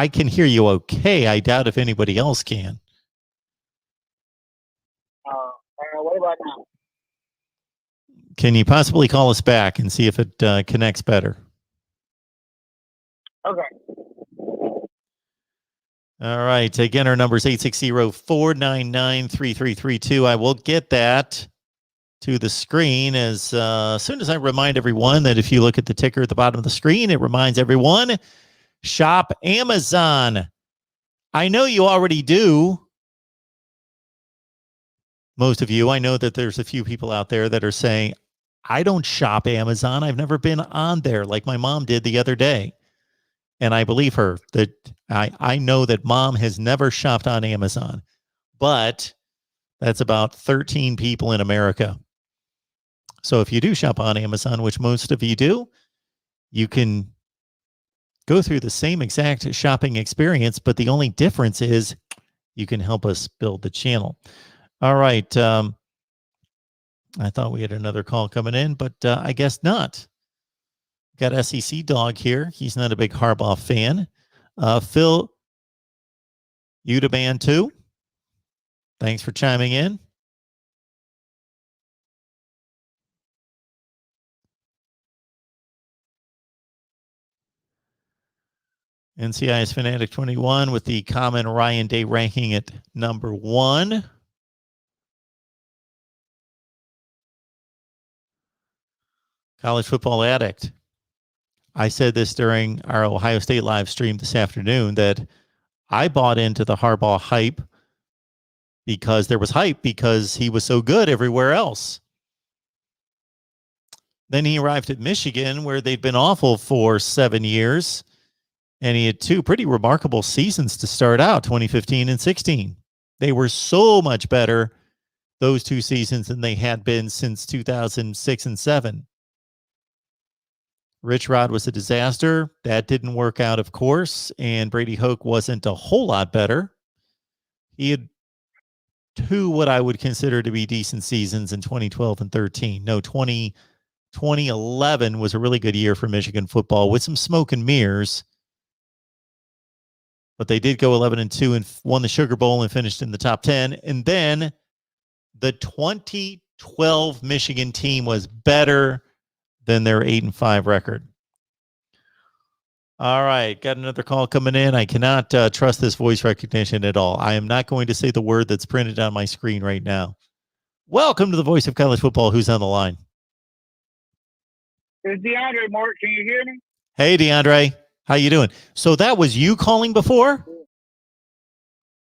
I can hear you okay. I doubt if anybody else can. What about now? Can you possibly call us back and see if it connects better? Okay. All right. Again, our number is 860-499-3332. I will get that to the screen as soon as I remind everyone that if you look at the ticker at the bottom of the screen, it reminds everyone, shop Amazon. I know you already do. Most of you, I know that there's a few people out there that are saying, I don't shop Amazon. I've never been on there like my mom did the other day. And I believe her that I know that mom has never shopped on Amazon, but that's about 13 people in America. So if you do shop on Amazon, which most of you do, you can go through the same exact shopping experience, but the only difference is you can help us build the channel. All right. I thought we had another call coming in, but I guess not. Got SEC Dog here. He's not a big Harbaugh fan. Phil, you to band too. Thanks for chiming in. NCIS Fanatic 21 with the common Ryan Day ranking at number 1. College Football Addict. I said this during our Ohio State live stream this afternoon that I bought into the Harbaugh hype because there was hype because he was so good everywhere else. Then he arrived at Michigan where they'd been awful for 7 years. And he had 2 pretty remarkable seasons to start out, 2015 and 16. They were so much better those 2 seasons than they had been since 2006 and 7. Rich Rod was a disaster. That didn't work out, of course. And Brady Hoke wasn't a whole lot better. He had 2 what I would consider to be decent seasons in 2012 and 13. No, 2011 was a really good year for Michigan football with some smoke and mirrors. But they did go 11-2 and won the Sugar Bowl and finished in the top 10. And then the 2012 Michigan team was better than their 8-5 record. All right, got another call coming in. I cannot trust this voice recognition at all. I am not going to say the word that's printed on my screen right now. Welcome to the Voice of College Football. Who's on the line? It's DeAndre, Mark. Can you hear me? Hey, DeAndre. How you doing? So that was you calling before?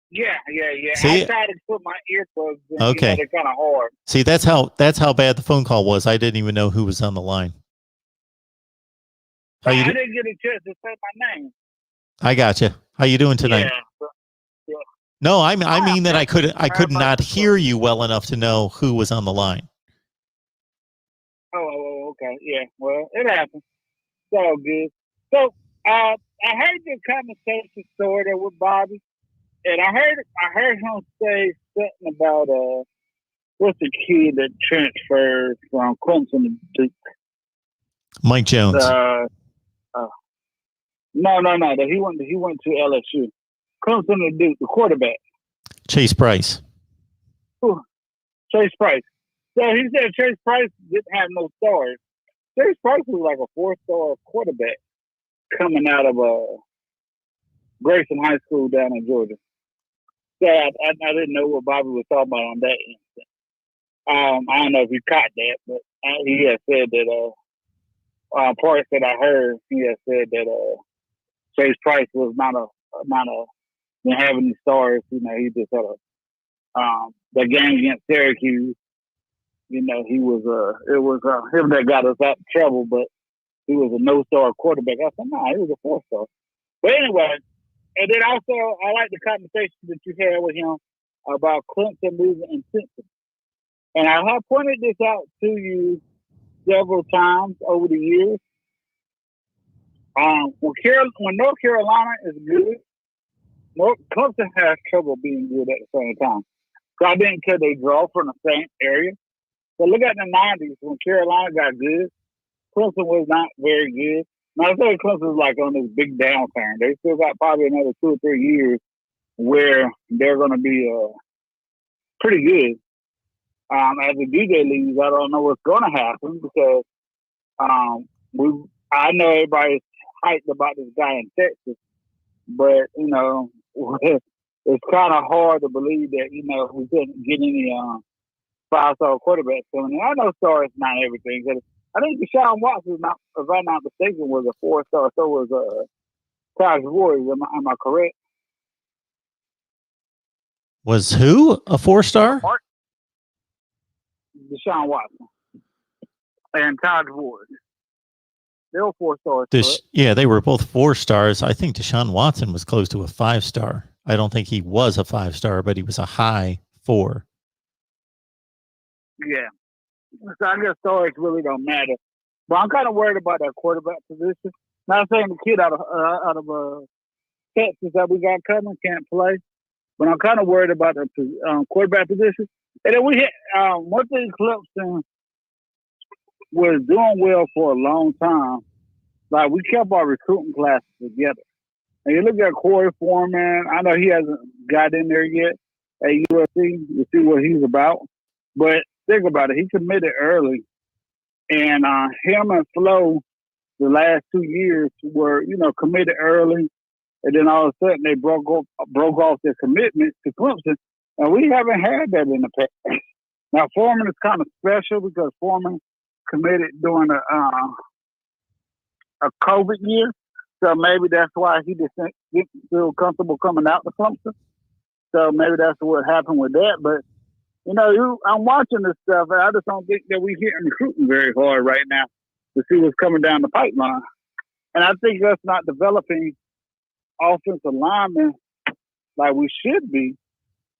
Yeah. See, I tried to put my earplugs in. Okay. They're kind of hard. See, that's how bad the phone call was. I didn't even know who was on the line. I didn't get a chance to say my name. I got you. How you doing tonight? Yeah. No, I mean that I could not hear you well enough to know who was on the line. Oh, okay. Yeah. Well, it happens. It's all good. So, I heard the conversation sort of with Bobby, and I heard him say something about what's the kid that transferred from Clemson to Duke? Mike Jones. No. He went to LSU. Clemson to Duke, the quarterback. Chase Price. Chase Price. So he said Chase Price didn't have no stars. Chase Price was like a 4-star quarterback coming out of Grayson High School down in Georgia. So I didn't know what Bobby was talking about on that instant. I don't know if he caught that, but he had said that parts that I heard, he had said that Chase Price was not didn't have any stars. You know, he just had the game against Syracuse. You know, it was him that got us out of trouble, but he was a no-star quarterback. I said, no, he was a 4-star. But anyway, and then also I like the conversation that you had with him about Clemson losing intensity. And I have pointed this out to you several times over the years. When North Carolina is good, Clemson has trouble being good at the same time. So I didn't care they draw from the same area. So look at the 90s when Carolina got good. Clemson was not very good. Now, I think Clemson's like on this big downturn. They still got probably another 2 or 3 years where they're going to be pretty good. As the DJ leaves, I don't know what's going to happen because I know everybody's hyped about this guy in Texas, but it's kind of hard to believe that we couldn't get any 5-star quarterbacks coming in. I know star is not everything. I think Deshaun Watson, if I'm not mistaken, was a 4-star. So was Taj Ward. Am I correct? Was who a 4-star? Deshaun Watson and Taj Ward. They were 4 stars. Yeah, they were both 4 stars. I think Deshaun Watson was close to a 5-star. I don't think he was a 5-star, but he was a high 4. Yeah. So I guess stars really don't matter. But I'm kind of worried about that quarterback position. Not saying the kid out of Texas that we got coming can't play, but I'm kind of worried about the quarterback position. And then we had one thing Clemson was doing well for a long time. Like, we kept our recruiting classes together. And you look at Corey Foreman, I know he hasn't got in there yet at USC to see what he's about. But think about it. He committed early. And him and Flo, the last 2 years, were, committed early. And then all of a sudden they broke off their commitment to Clemson. And we haven't had that in the past. Now, Foreman is kind of special because Foreman committed during a COVID year. So maybe that's why he just didn't feel comfortable coming out to Clemson. So maybe that's what happened with that. But, I'm watching this stuff, and I just don't think that we're hitting recruiting very hard right now to see what's coming down the pipeline. And I think us not developing offensive linemen like we should be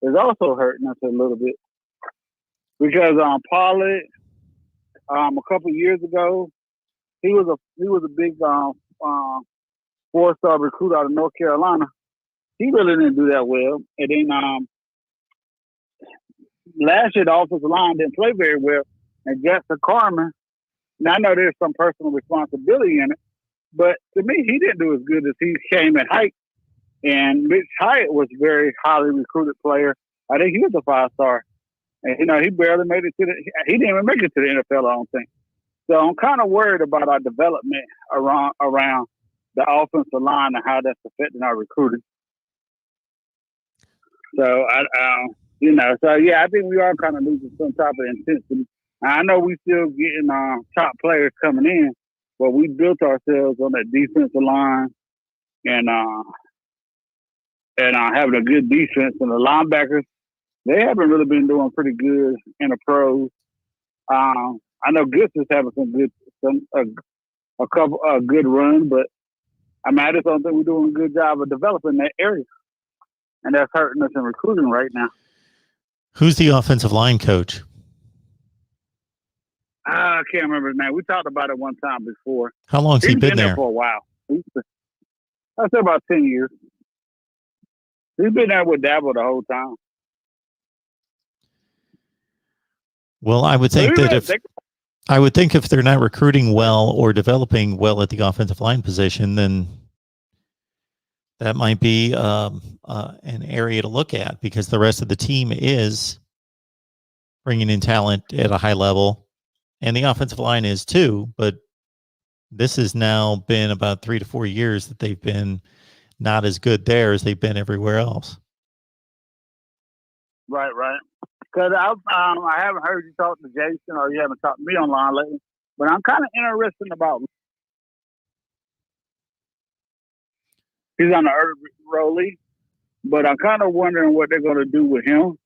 is also hurting us a little bit. Because Pollard, a couple of years ago, he was a big 4-star recruit out of North Carolina. He really didn't do that well. And then last year the offensive line didn't play very well. And Justin Carmen, now I know there's some personal responsibility in it, but to me he didn't do as good as he came at height. And Mitch Hyatt was a very highly recruited player. I think he was a 5-star. And, he barely made it he didn't even make it to the NFL, I don't think. So I'm kind of worried about our development around the offensive line and how that's affecting our recruiting. So, I think we are kind of losing some type of intensity. I know we still getting top players coming in, but we built ourselves on that defensive line and having a good defense. And the linebackers, they haven't really been doing pretty good in the pros. I know Goods is having a good run, but I just don't think we're doing a good job of developing that area, and that's hurting us in recruiting right now. Who's the offensive line coach? I can't remember his name. We talked about it one time before. How long's he been there? For a while. I'd say about 10 years. He's been there with Dabo the whole time. Well, I would think if they're not recruiting well or developing well at the offensive line position, then that might be an area to look at, because the rest of the team is bringing in talent at a high level, and the offensive line is too. But this has now been about 3 to 4 years that they've been not as good there as they've been everywhere else. Right. Because I haven't heard you talk to Jason, or you haven't talked to me online lately, but I'm kind of interested about. He's on the early, but I'm kind of wondering what they're going to do with him,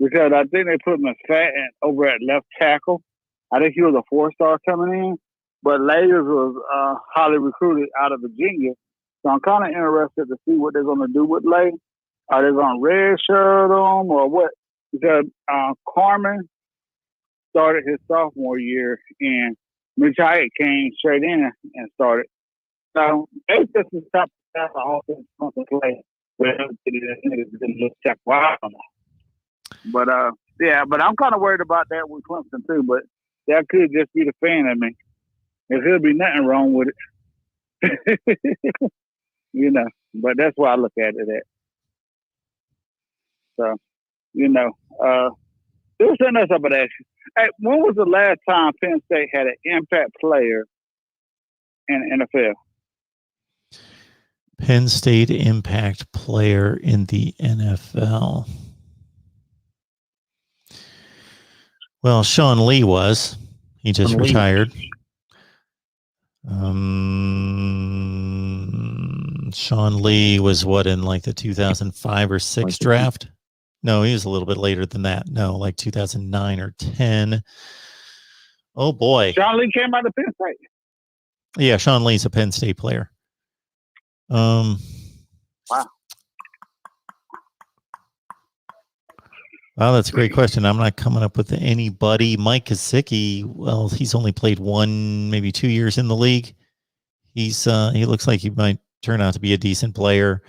because I think they put him as fat over at left tackle. I think he was a 4-star coming in, but Layers was highly recruited out of Virginia. So I'm kind of interested to see what they're going to do with Lay. Are they going to redshirt him or what? Because Carmen started his sophomore year, and Mitch Hyatt came straight in and started. So it's just the top of the offense to play. But but I'm kind of worried about that with Clemson too. But that could just be the fan in me. There could be nothing wrong with it. You know, but that's why I look at it at. So, you know, there was something else I would ask you. Hey, when was the last time Penn State had an impact player in the NFL? Penn State impact player in the NFL. Well, Sean Lee was. He just retired. Sean Lee was what, in like the 2005 or 6 draft? No, he was a little bit later than that. No, like 2009 or 10. Oh boy. Sean Lee came out of Penn State. Yeah, Sean Lee's a Penn State player. Wow. Wow, that's a great question. I'm not coming up with anybody. Mike Gesicki, well, he's only played 1, maybe 2 years in the league. He looks like he might turn out to be a decent player.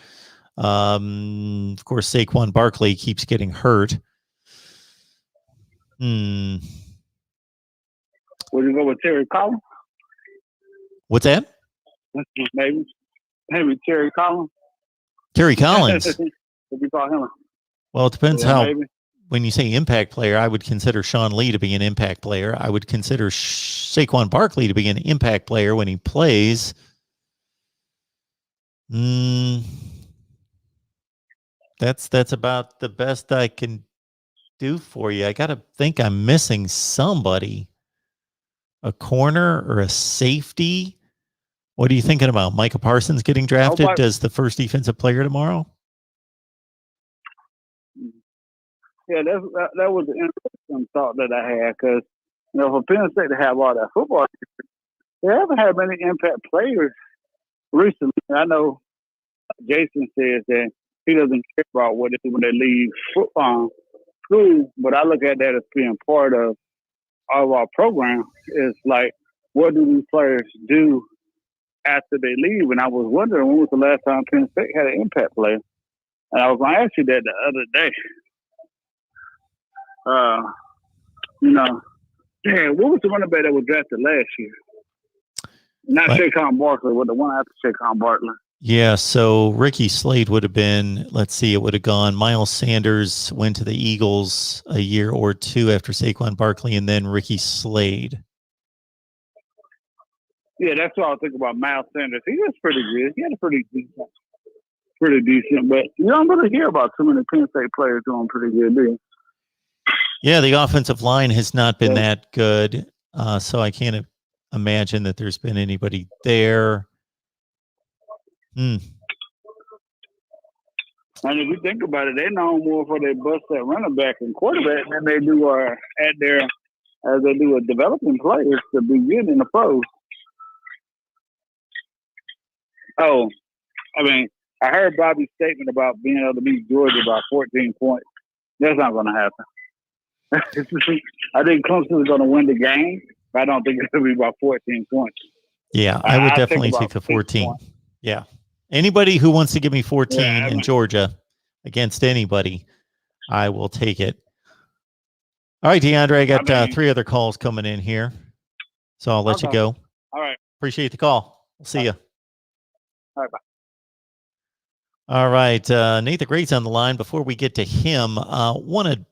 Of course, Saquon Barkley keeps getting hurt. Would you go with Terry Collins? What's that? Maybe Terry Collins. Terry Collins. What you call him? Well, it depends how. Maybe. When you say impact player, I would consider Sean Lee to be an impact player. I would consider Saquon Barkley to be an impact player when he plays. That's about the best I can do for you. I got to think I'm missing somebody. A corner or a safety? What are you thinking about? Micah Parsons getting drafted as the first defensive player tomorrow? Yeah, that was an interesting thought that I had because, you know, for Penn State to have all that football, they haven't had many impact players recently. I know Jason says that he doesn't care about what they do when they leave football school, but I look at that as being part of our program. It's like, what do these players do after they leave? And I was wondering, when was the last time Penn State had an impact player? And I was going to ask you that the other day. You know, what was the running back that was drafted last year? Not Saquon Barkley, but the one after Saquon Barkley. Yeah, so Ricky Slade would have been, let's see, it would have gone. Miles Sanders went to the Eagles a year or two after Saquon Barkley, and then Ricky Slade. Yeah, that's what I was thinking about Miles Sanders. He was pretty good. He had a pretty decent, but you don't really hear about too many Penn State players doing pretty good, do you? Yeah, the offensive line has not been that good, so I can't imagine that there's been anybody there. And if you think about it, they're known more for their bust at running back and quarterback than they do as they do with developing players to begin in the pros. Oh, I mean, I heard Bobby's statement about being able to beat Georgia by 14 points. That's not going to happen. I think Clemson is going to win the game, but I don't think it's going to be about 14 points. Yeah, I would definitely take the 14. Yeah. Anybody who wants to give me 14 in Georgia against anybody, I will take it. All right, DeAndre, I got 3 other calls coming in here, so I'll let you go. All right. Appreciate the call. We'll see you. All right, bye. All right, Nate the Great's on the line. Before we get to him, want to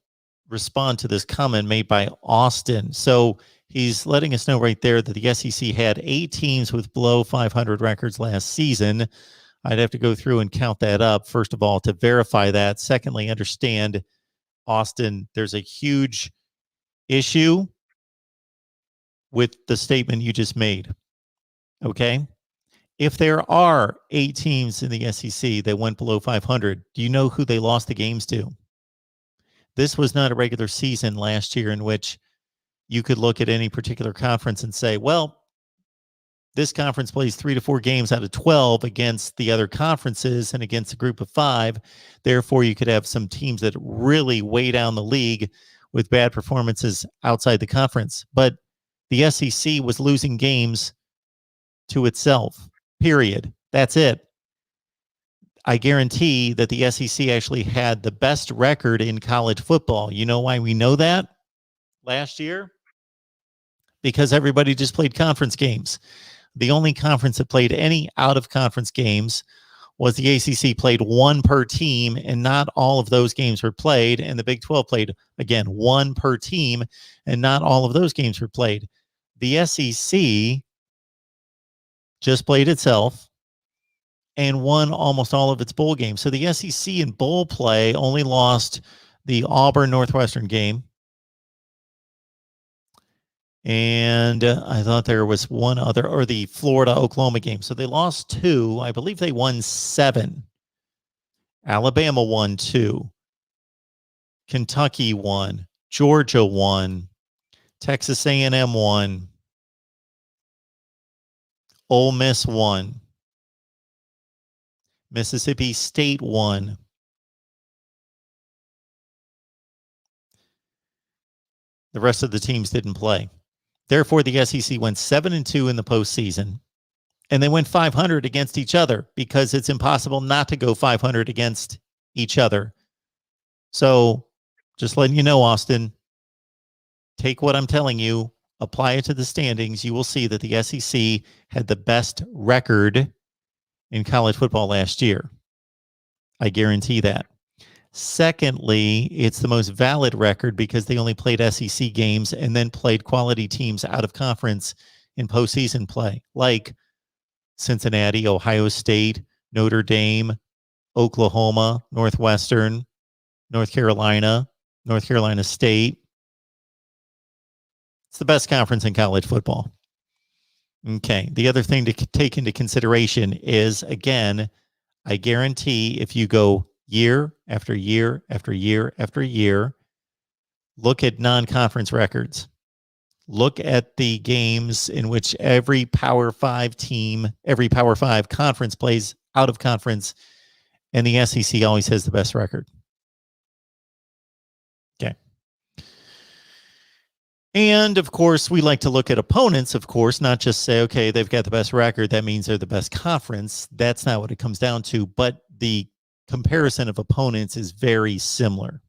respond to this comment made by Austin. So he's letting us know right there that the SEC had 8 teams with below 500 records last season. I'd have to go through and count that up, first of all, to verify that. Secondly, understand, Austin, there's a huge issue with the statement you just made. Okay? If there are 8 teams in the SEC that went below 500, do you know who they lost the games to? This was not a regular season last year in which you could look at any particular conference and say, well, this conference plays 3 to 4 games out of 12 against the other conferences and against a group of 5. Therefore, you could have some teams that really weigh down the league with bad performances outside the conference. But the SEC was losing games to itself, period. That's it. I guarantee that the SEC actually had the best record in college football. You know why we know that? Last year? Because everybody just played conference games. The only conference that played any out-of-conference games was the ACC. Played one per team, and not all of those games were played. And the Big 12 played, again, one per team, and not all of those games were played. The SEC just played itself and won almost all of its bowl games. So the SEC in bowl play only lost the Auburn-Northwestern game. And I thought there was one other, or the Florida-Oklahoma game. So they lost 2. I believe they won 7. Alabama won 2. Kentucky won. Georgia won. Texas A&M won. Ole Miss won. Mississippi State won. The rest of the teams didn't play. Therefore, the SEC went 7-2 in the postseason, and they went 500 against each other because it's impossible not to go 500 against each other. So just letting you know, Austin, take what I'm telling you, apply it to the standings. You will see that the SEC had the best record in college football last year. I guarantee that. Secondly, it's the most valid record because they only played SEC games and then played quality teams out of conference in postseason play, like Cincinnati, Ohio State, Notre Dame, Oklahoma, Northwestern, North Carolina State. It's the best conference in college football. Okay. The other thing to take into consideration is, again, I guarantee if you go year after year after year after year, look at non-conference records. Look at the games in which every Power 5 team, every Power 5 conference plays out of conference, and the SEC always has the best record. Okay. And, of course, we like to look at opponents, of course, not just say, okay, they've got the best record. That means they're the best conference. That's not what it comes down to. But the comparison of opponents is very similar.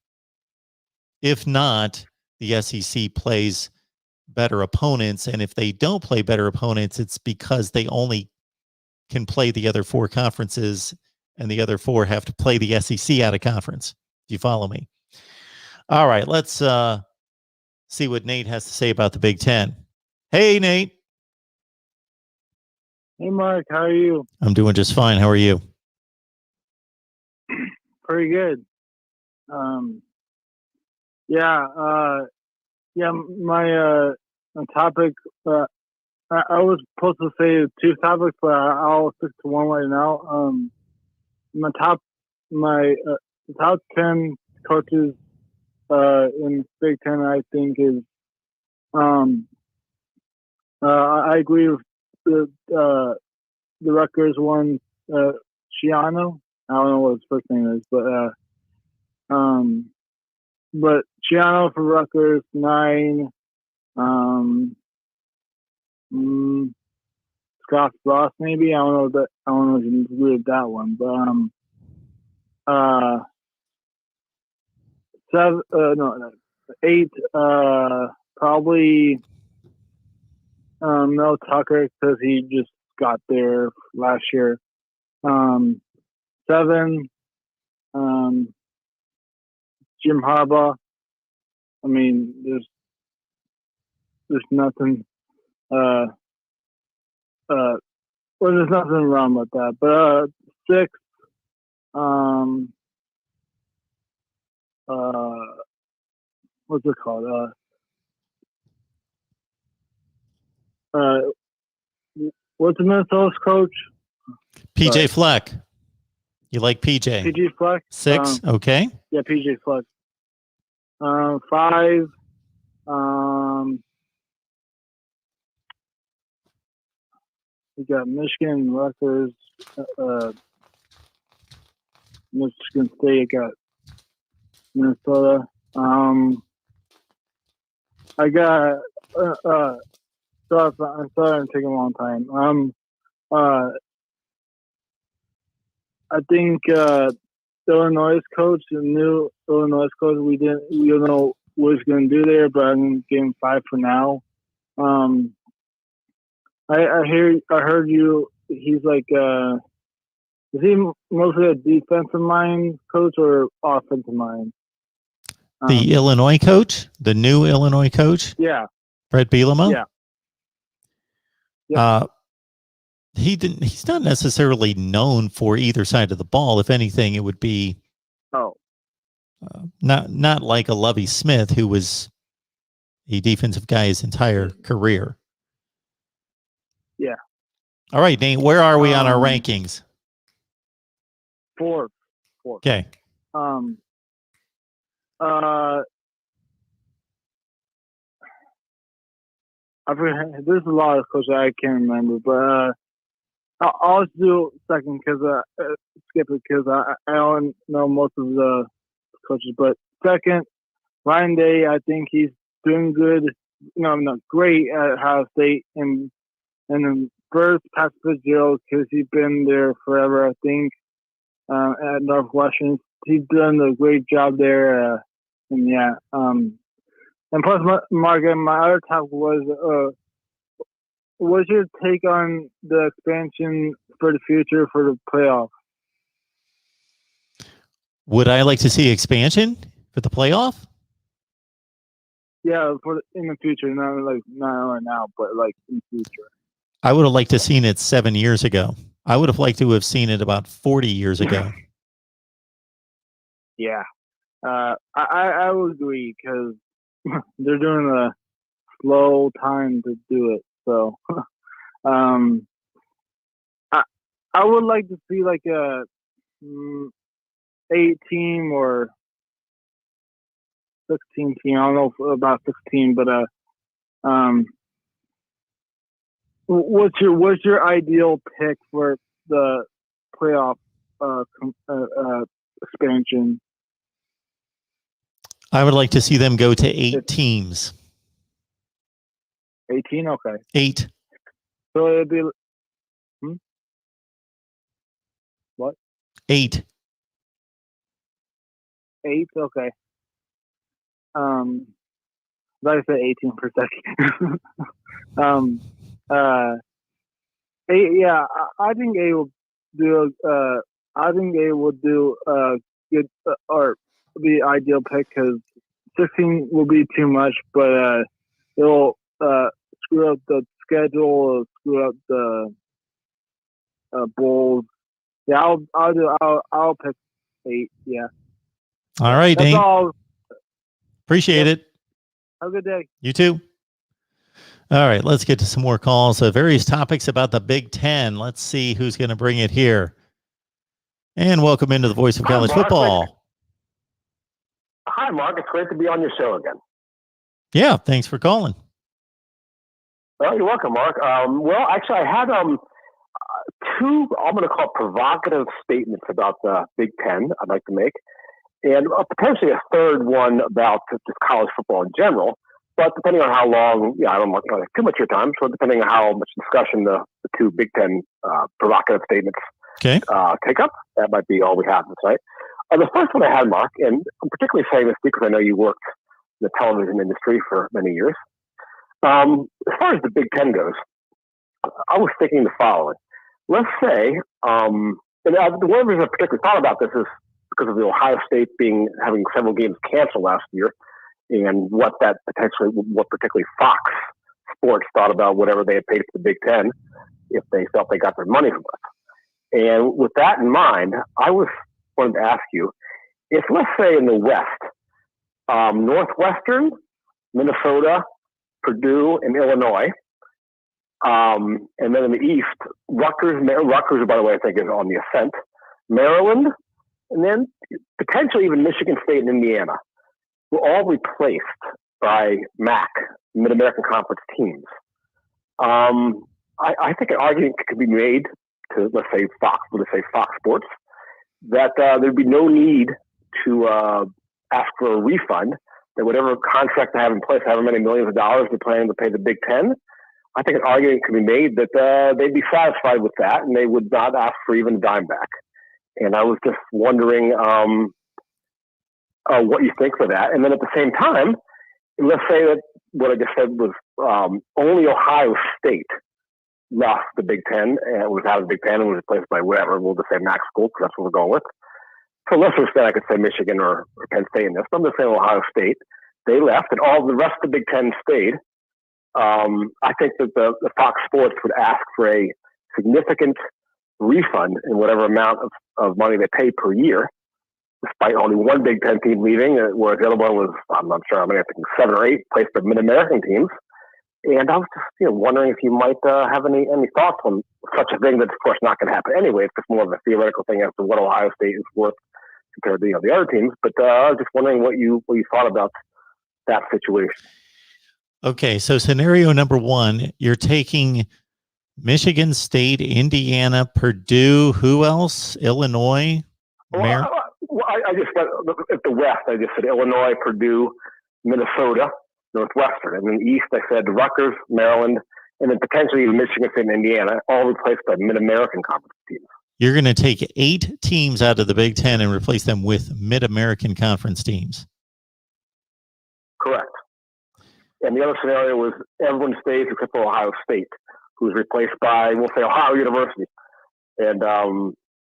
If not, the SEC plays better opponents. And if they don't play better opponents, it's because they only can play the other 4 conferences, and the other 4 have to play the SEC out of conference. Do you follow me? All right, let's see what Nate has to say about the Big Ten. Hey, Nate. Hey, Mark. How are you? I'm doing just fine. How are you? Pretty good. My topic, I was supposed to say 2 topics, but I'll stick to one right now. The top 10 coaches in Big Ten, I think, is I agree with the Rutgers one, Schiano. I don't know what his first name is, but Schiano for Rutgers, 9. Scott Frost, maybe. I don't know if you agree with that one, but 8. Probably Mel Tucker, because he just got there last year. 7. Jim Harbaugh. I mean, there's nothing. There's nothing wrong with that. But 6. What's it called? What's the Minnesota's coach? PJ Fleck. You like PJ? PJ Fleck. 6. Okay. Yeah, PJ Fleck. 5. We got Michigan, Rutgers, Michigan State. Got Minnesota. I got. Sorry, I'm sorry, I'm taking a long time. I think Illinois coach, the new Illinois coach, we don't know what he's going to do there, but I'm giving 5 for now. I heard you. He's like, is he mostly a defensive mind coach or offensive mind? The Illinois coach, the new Illinois coach, Yeah, Brett Bielema. yeah. Yep. He's not necessarily known for either side of the ball. If anything, it would be not like a Lovie Smith, who was a defensive guy his entire career. Yeah. All right, Nate, where are we on our rankings? Fourth. Okay. I forget, there's a lot of coaches I can't remember, but I'll just do second because skip it because I don't know most of the coaches. But second, Ryan Day, I think he's doing good. Not great at Ohio State, and then first, Pat Fitzgerald because he's been there forever. I think at Northwestern, he's done a great job there. And yeah, and plus, Mark, my other topic was, what's your take on the expansion for the future for the playoff? Would I like to see expansion for the playoff? Yeah, in the future, not right now, but like in the future. I would have liked to have seen it 7 years ago. I would have liked to have seen it about 40 years ago. Yeah, I would agree because they're doing a slow time to do it. So, I would like to see like a 8-team or 16 team. I don't know about 16, but what's your ideal pick for the playoff expansion? I would like to see them go to 8 teams. 18, okay. 8. So it'd be what? 8. 8, okay. Like I said, 18 per second. 8. Yeah, I think A will do. I think A will do good or be ideal pick because 16 will be too much, but it'll screw up the schedule, screw up the bowls. Yeah, I'll pick 8. Yeah. All right, That's Dane. all. Appreciate it. Have a good day. You too. All right, let's get to some more calls. Various topics about the Big Ten. Let's see who's going to bring it here. And welcome into the Voice of College Football. Hi, Mark. It's great to be on your show again. Yeah, thanks for calling. Well, you're welcome, Mark. Well, actually, I had 2, I'm going to call it provocative statements about the Big Ten I'd like to make, and potentially a third one about just college football in general. But depending on how long, I don't want too much of your time, so depending on how much discussion the 2 Big Ten provocative statements take up, that might be all we have to say. The first one I had, Mark, and I'm particularly saying this because I know you worked in the television industry for many years. As far as the Big Ten goes, I was thinking the following. Let's say, and the one reason I particularly thought about this is because of the Ohio State having several games canceled last year, and what particularly Fox Sports thought about whatever they had paid for the Big Ten, if they felt they got their money from it. And with that in mind, I wanted to ask you, if let's say in the West, Northwestern, Minnesota, Purdue, and Illinois, and then in the East, Rutgers, by the way, I think is on the ascent, Maryland, and then potentially even Michigan State and Indiana, were all replaced by MAC, Mid-American Conference teams. I think an argument could be made to, let's say Fox Sports, that there'd be no need to ask for a refund, that whatever contract they have in place, however many millions of dollars they're planning to pay the Big Ten, I think an argument could be made that they'd be satisfied with that and they would not ask for even a dime back. And I was just wondering what you think for that. And then at the same time, let's say that what I just said was only Ohio State left the Big Ten and was out of the Big Ten and was replaced by whatever. We'll just say MAC school because that's what we're going with. For listeners, then I could say Michigan or Penn State in this. But I'm just saying Ohio State. They left, and all the rest of the Big Ten stayed. I think that the Fox Sports would ask for a significant refund in whatever amount of money they pay per year, despite only one Big Ten team leaving, whereas the other one was, I'm not sure, I think 7 or 8 placed by Mid-American teams. And I was just wondering if you might have any thoughts on such a thing that's, of course, not going to happen anyway. It's just more of a theoretical thing as to what Ohio State is worth compared to the other teams. But I was just wondering what you thought about that situation. Okay, so scenario number 1, you're taking Michigan State, Indiana, Purdue, who else? Illinois? I just said at the West, I just said Illinois, Purdue, Minnesota, Northwestern. And in the East, I said Rutgers, Maryland, and then potentially even Michigan State and Indiana, all replaced by Mid-American Conference teams. You're going to take 8 teams out of the Big Ten and replace them with Mid-American Conference teams. Correct. And the other scenario was everyone stays except for Ohio State, who's replaced by, we'll say, Ohio University. And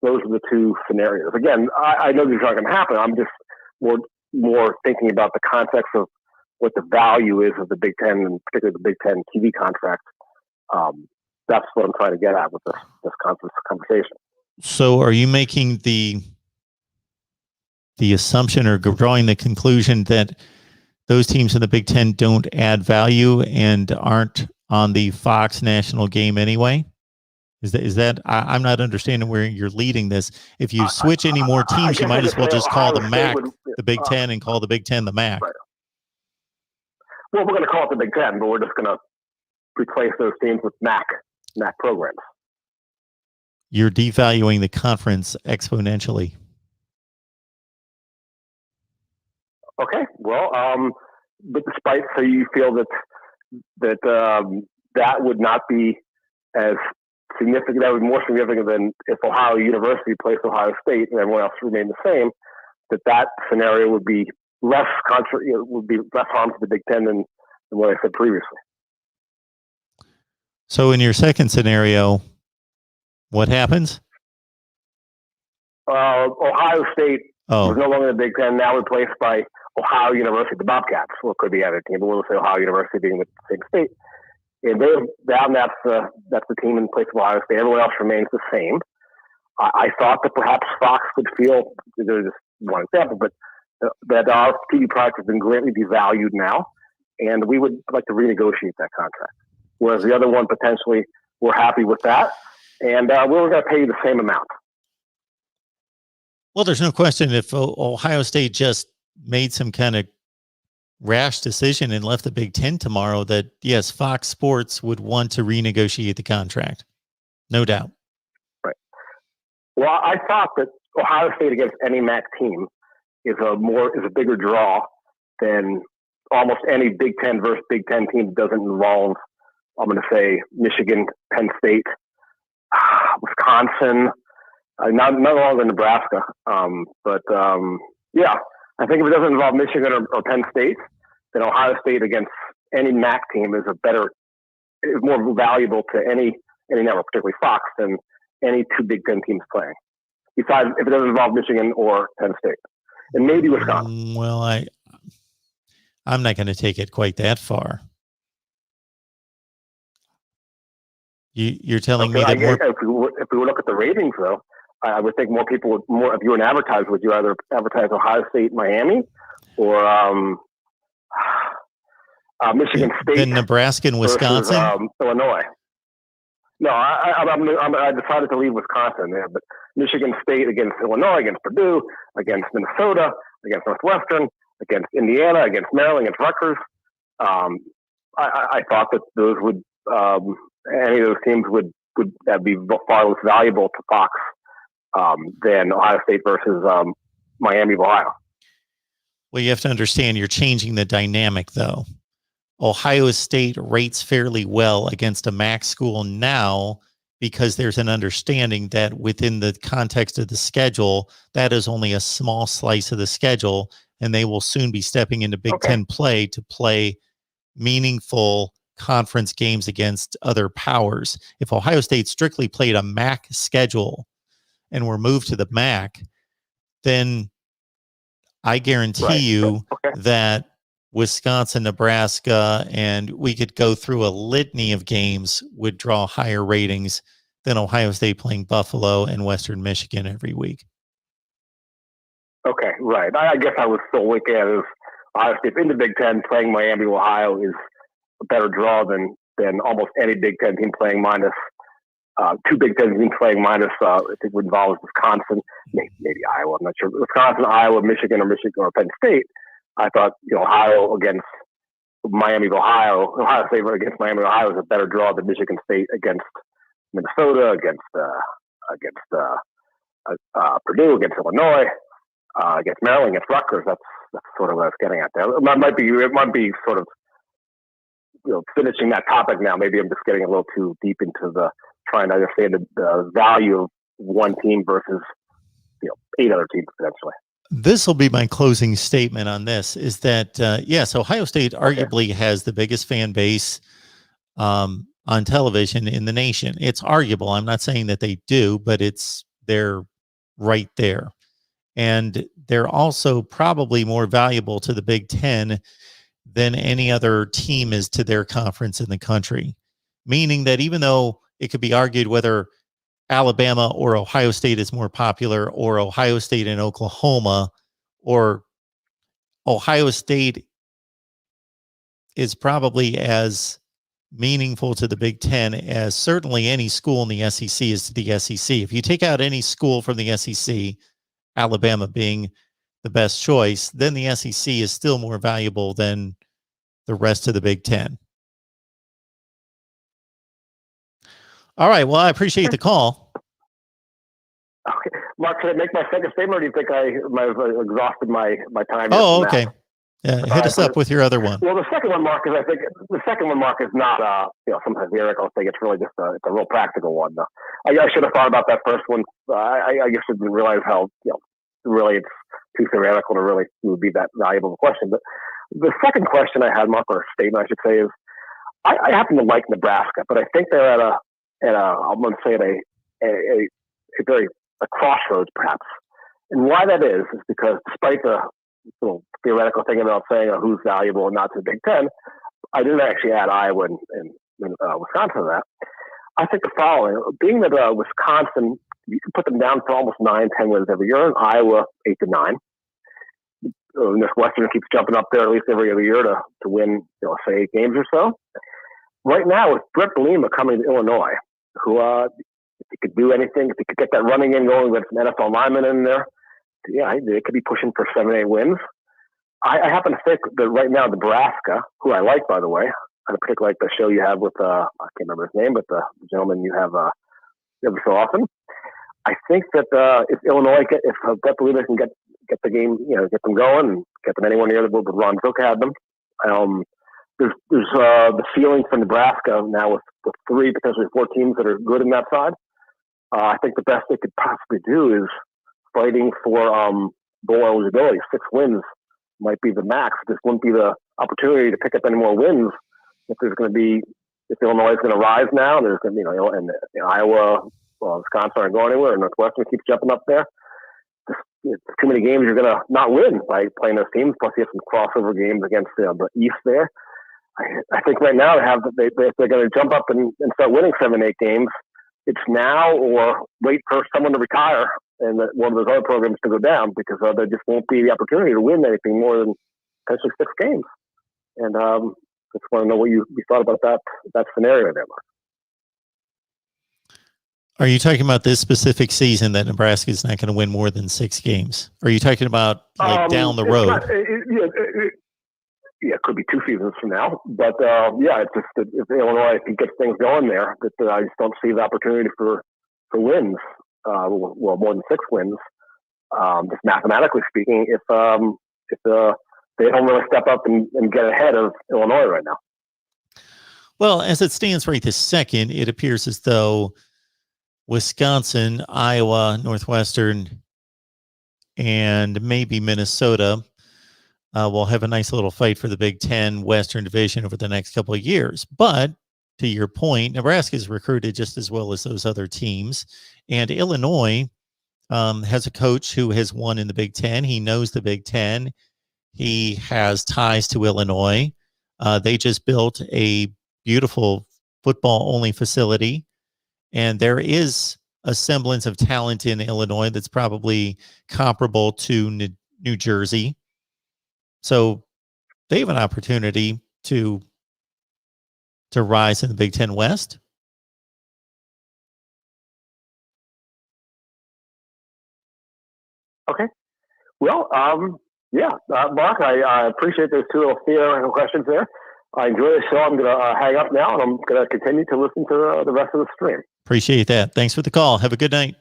those are the 2 scenarios. Again, I know these aren't going to happen. I'm just more thinking about the context of what the value is of the Big Ten, and particularly the Big Ten TV contract. That's what I'm trying to get at with this conversation. So are you making the assumption or drawing the conclusion that those teams in the Big Ten don't add value and aren't on the Fox national game anyway? Is that I'm not understanding where you're leading this. If you switch any more teams, you might as well just call the MAC the Big Ten and call the Big Ten the MAC. Right. Well, we're going to call it the Big Ten, but we're just going to replace those teams with MAC programs. You're devaluing the conference exponentially. Okay. Well, but despite, so you feel that would not be as significant, that would be more significant than if Ohio University plays Ohio State and everyone else remained the same, that scenario would be less would be less harm to the Big Ten than what I said previously. So in your second scenario, what happens? Ohio State was no longer in the Big Ten, now replaced by Ohio University, the Bobcats. Well, it could be other team, but we'll say Ohio University being the same state. And that's the team in place of Ohio State. Everyone else remains the same. I thought that perhaps Fox would feel, there's just one example, but that our TV product has been greatly devalued now, and we would like to renegotiate that contract. Whereas the other one, potentially, we're happy with that, and we're going to pay you the same amount. Well, there's no question if Ohio State just made some kind of rash decision and left the Big Ten tomorrow, that yes, Fox Sports would want to renegotiate the contract. No doubt. Right. Well, I thought that Ohio State against any MAC team is a bigger draw than almost any Big Ten versus Big Ten team that doesn't involve, I'm going to say, Michigan, Penn State, Wisconsin, not longer Nebraska. Yeah, I think if it doesn't involve Michigan or Penn State, then Ohio State against any MAC team is more valuable to any network, particularly Fox, than any 2 Big Ten teams playing. Besides, if it doesn't involve Michigan or Penn State, and maybe Wisconsin. Well, I'm not going to take it quite that far. You're telling me that more. If we look at the ratings, though, I would think more people if you were an advertiser, would you either advertise Ohio State, Miami, or Michigan State? Then Nebraska and Wisconsin? Versus, Illinois. No, I decided to leave Wisconsin there, but Michigan State against Illinois, against Purdue, against Minnesota, against Northwestern, against Indiana, against Maryland, against Rutgers. I thought that those would any of those teams would be far less valuable to Fox than Ohio State versus Miami of Ohio. Well, you have to understand you're changing the dynamic, though. Ohio State rates fairly well against a MAC school now because there's an understanding that within the context of the schedule, that is only a small slice of the schedule, and they will soon be stepping into Big Ten play to play meaningful conference games against other powers. If Ohio State strictly played a MAC schedule and were moved to the MAC, then I guarantee you that Wisconsin, Nebraska, and we could go through a litany of games would draw higher ratings than Ohio State playing Buffalo and Western Michigan every week. Okay, right. I guess I was still looking at it as Ohio State in the Big Ten playing Miami, Ohio is a better draw than almost any Big Ten team playing minus two Big Ten teams playing minus. I think would involve Wisconsin, maybe Iowa. I'm not sure. Wisconsin, Iowa, Michigan, or Penn State. I thought Ohio against Miami, Ohio State against Miami, Ohio is a better draw than Michigan State against Minnesota, against Purdue, against Illinois, against Maryland, against Rutgers. That's sort of what I was getting at there. It might be sort of finishing that topic now. Maybe I'm just getting a little too deep into the trying to understand the value of one team versus 8 other teams potentially. This will be my closing statement on this is that, yes, Ohio State arguably has the biggest fan base on television in the nation. It's arguable. I'm not saying that they do, but they're right there. And they're also probably more valuable to the Big Ten than any other team is to their conference in the country. Meaning that even though it could be argued whether Alabama or Ohio State is more popular, or Ohio State and Oklahoma, or Ohio State is probably as meaningful to the Big Ten as certainly any school in the SEC is to the SEC. If you take out any school from the SEC, Alabama being the best choice, then the SEC is still more valuable than the rest of the Big Ten. All right. Well, I appreciate the call. Okay. Mark, can I make my second statement, or do you think I might have exhausted my time? Oh, okay. Yeah, hit us up with your other one. Well, the second one, Mark, is not, sometimes the Eric will think it's really just it's a real practical one. Though. I should have thought about that first one. I guess I didn't realize how, really it's too theoretical to really would be that valuable of a question. But the second question I had, Mark, or statement I should say, is I happen to like Nebraska, but I think they're at I'm going to say a crossroads perhaps. And why that is because despite the theoretical thing about saying who's valuable and not to the Big Ten, I didn't actually add Iowa and Wisconsin to that. I think the following, being that Wisconsin, you can put them down for almost 9-10 wins every year, and Iowa 8-9. Northwestern keeps jumping up there at least every other year to win, say 8 games or so. Right now, with Brett Bielema coming to Illinois, who if he could do anything, if he could get that running in going with some NFL linemen in there, they could be pushing for 7-8 wins. I happen to think that right now Nebraska, who I like, by the way, I particularly like the show you have with, I can't remember his name, but the gentleman you have every so often. I think that if Illinois, if Brett Bielema can get the game, get them going and get them anywhere near the board, but Ron Zook had them. There's the feeling for Nebraska now with 3, potentially 4 teams that are good in that side. I think the best they could possibly do is fighting for bowl eligibility. 6 wins might be the max. This wouldn't be the opportunity to pick up any more wins if Illinois is going to rise now. There's going to be, and Iowa, Wisconsin aren't going anywhere, and Northwestern keeps jumping up there. Too many games you're going to not win by playing those teams. Plus, you have some crossover games against the East there. I think right now they're going to jump up and start winning 7-8 games. It's now or wait for someone to retire and one of those other programs to go down because there just won't be the opportunity to win anything more than potentially 6 games. And just want to know what you thought about that scenario there, Mark. Are you talking about this specific season that Nebraska is not going to win more than 6 games? Or are you talking about down the road? It could be 2 seasons from now, but it's just that if Illinois, if he gets things going there, that I just don't see the opportunity for wins. More than 6 wins, just mathematically speaking. If they don't really step up and get ahead of Illinois right now. Well, as it stands right this second, it appears as though Wisconsin, Iowa, Northwestern, and maybe Minnesota will have a nice little fight for the Big Ten Western Division over the next couple of years. But to your point, Nebraska's recruited just as well as those other teams. And Illinois has a coach who has won in the Big Ten. He knows the Big Ten. He has ties to Illinois. They just built a beautiful football-only facility. And there is a semblance of talent in Illinois that's probably comparable to New Jersey. So they have an opportunity to rise in the Big Ten West. Okay. Well, Mark, I appreciate those two little theoretical questions there. I enjoy the show. I'm going to hang up now, and I'm going to continue to listen to the rest of the stream. Appreciate that. Thanks for the call. Have a good night.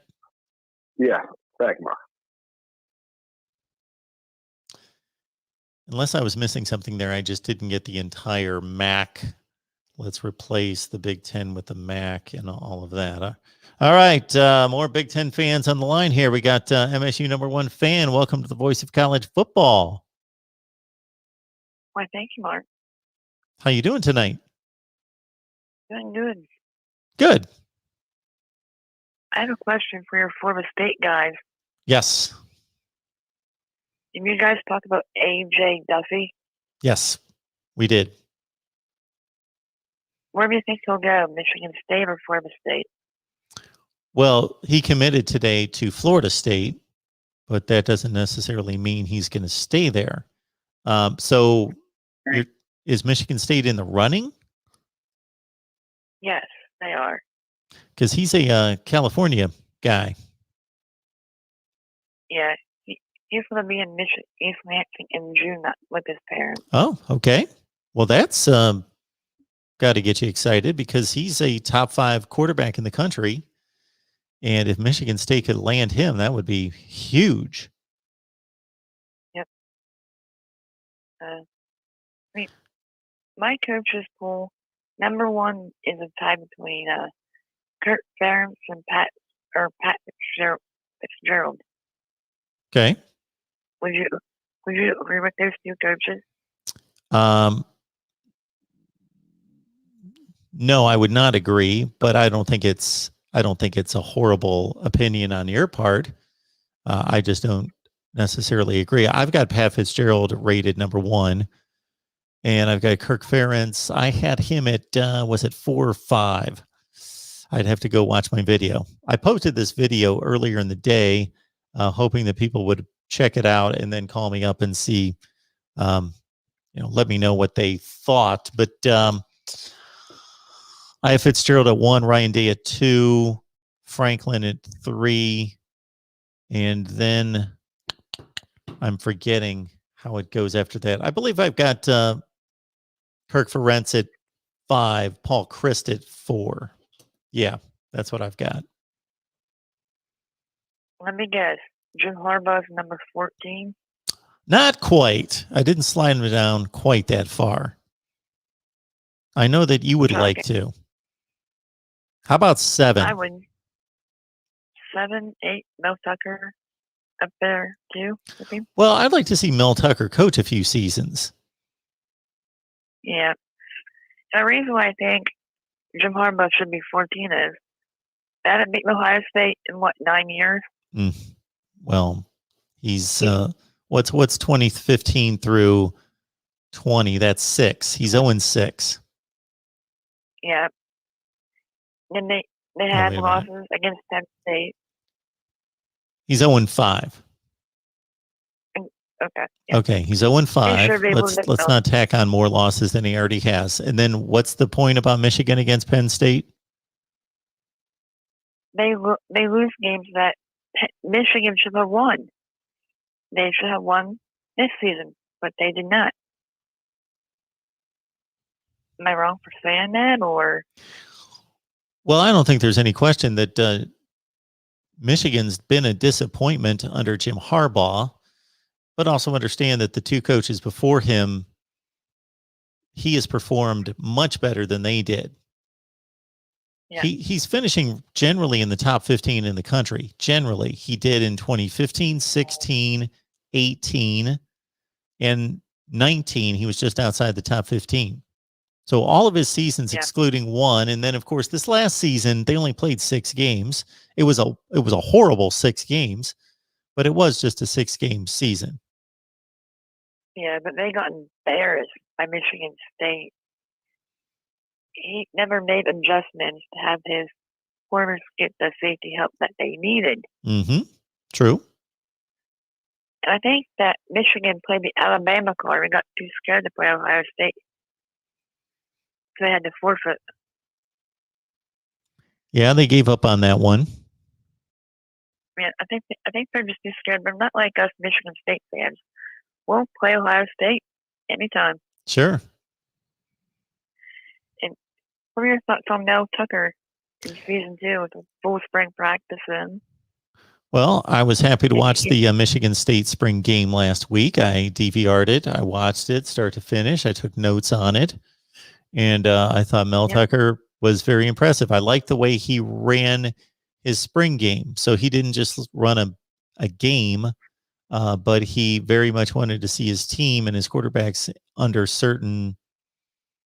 Yeah. Thanks, Mark. Unless I was missing something there, I just didn't get the entire MAC. Let's replace the Big Ten with the MAC and all of that. All right, more Big Ten fans on the line here. We got MSU #1 fan. Welcome to the Voice of College Football. Why, thank you, Mark. How you doing tonight? Doing good. Good. I have a question for your Florida State guys. Yes. Did you guys talk about A.J. Duffy? Yes, we did. Where do you think he'll go, Michigan State or Florida State? Well, he committed today to Florida State, but that doesn't necessarily mean he's going to stay there. So is Michigan State in the running? Yes, they are. Because he's a California guy. Yeah, he's going to be in Michigan. He's acting in June with his parents. Oh, okay. Well, that's got to get you excited because he's a top 5 quarterback in the country. And if Michigan State could land him, that would be huge. Yep. My coach's pool, #1 is a tie between Kurt Ferentz and Pat Fitzgerald. Okay. Would you agree with those two coaches? No, I would not agree, but I don't think it's a horrible opinion on your part. I just don't necessarily agree. I've got Pat Fitzgerald rated #1, and I've got Kirk Ferentz. I had him at was it 4 or 5? I'd have to go watch my video. I posted this video earlier in the day, hoping that people would check it out and then call me up and see, let me know what they thought. But I have Fitzgerald at 1, Ryan Day at 2, Franklin at 3, and then I'm forgetting how it goes after that. I believe I've got Kirk Ferentz at 5, Paul Christ at 4. Yeah, that's what I've got. Let me guess. Jim Harbaugh's #14? Not quite. I didn't slide him down quite that far. I know that you would like to. How about 7? I would. 7, 8, Mel Tucker up there too. Well, I'd like to see Mel Tucker coach a few seasons. Yeah. The reason why I think Jim Harbaugh should be 14 is that had beaten Ohio State in 9 years? Well, he's what's 2015 through 20? That's 6. He's 0-6. Yeah. And they had losses against Penn State. He's 0-5. Okay. Yeah. Okay, he's 0-5. Let's not tack on more losses than he already has. And then what's the point about Michigan against Penn State? They lose games that Michigan should have won. They should have won this season, but they did not. Am I wrong for saying that, or? Well, I don't think there's any question that Michigan's been a disappointment under Jim Harbaugh, but also understand that the two coaches before him, he has performed much better than they did. Yeah. He's finishing generally in the top 15 in the country. Generally, he did in 2015, 16, 18, and 19, he was just outside the top 15. So all of his seasons, excluding one, and then of course this last season they only played 6 games. It was a horrible 6 games, but it was just a 6-game season. Yeah, but they got embarrassed by Michigan State. He never made adjustments to have his corners get the safety help that they needed. Mm-hmm. True. And I think that Michigan played the Alabama card and got too scared to play Ohio State. So they had to forfeit. Yeah, they gave up on that one. Man, I think they're just too scared. But not like us Michigan State fans. We'll play Ohio State anytime. Sure. And what are your thoughts on Mel Tucker in season 2 with a full spring practice in? Well, I was happy to watch the Michigan State spring game last week. I DVR'd it. I watched it start to finish. I took notes on it. And I thought Mel Tucker was very impressive. I liked the way he ran his spring game. So he didn't just run a game, but he very much wanted to see his team and his quarterbacks under certain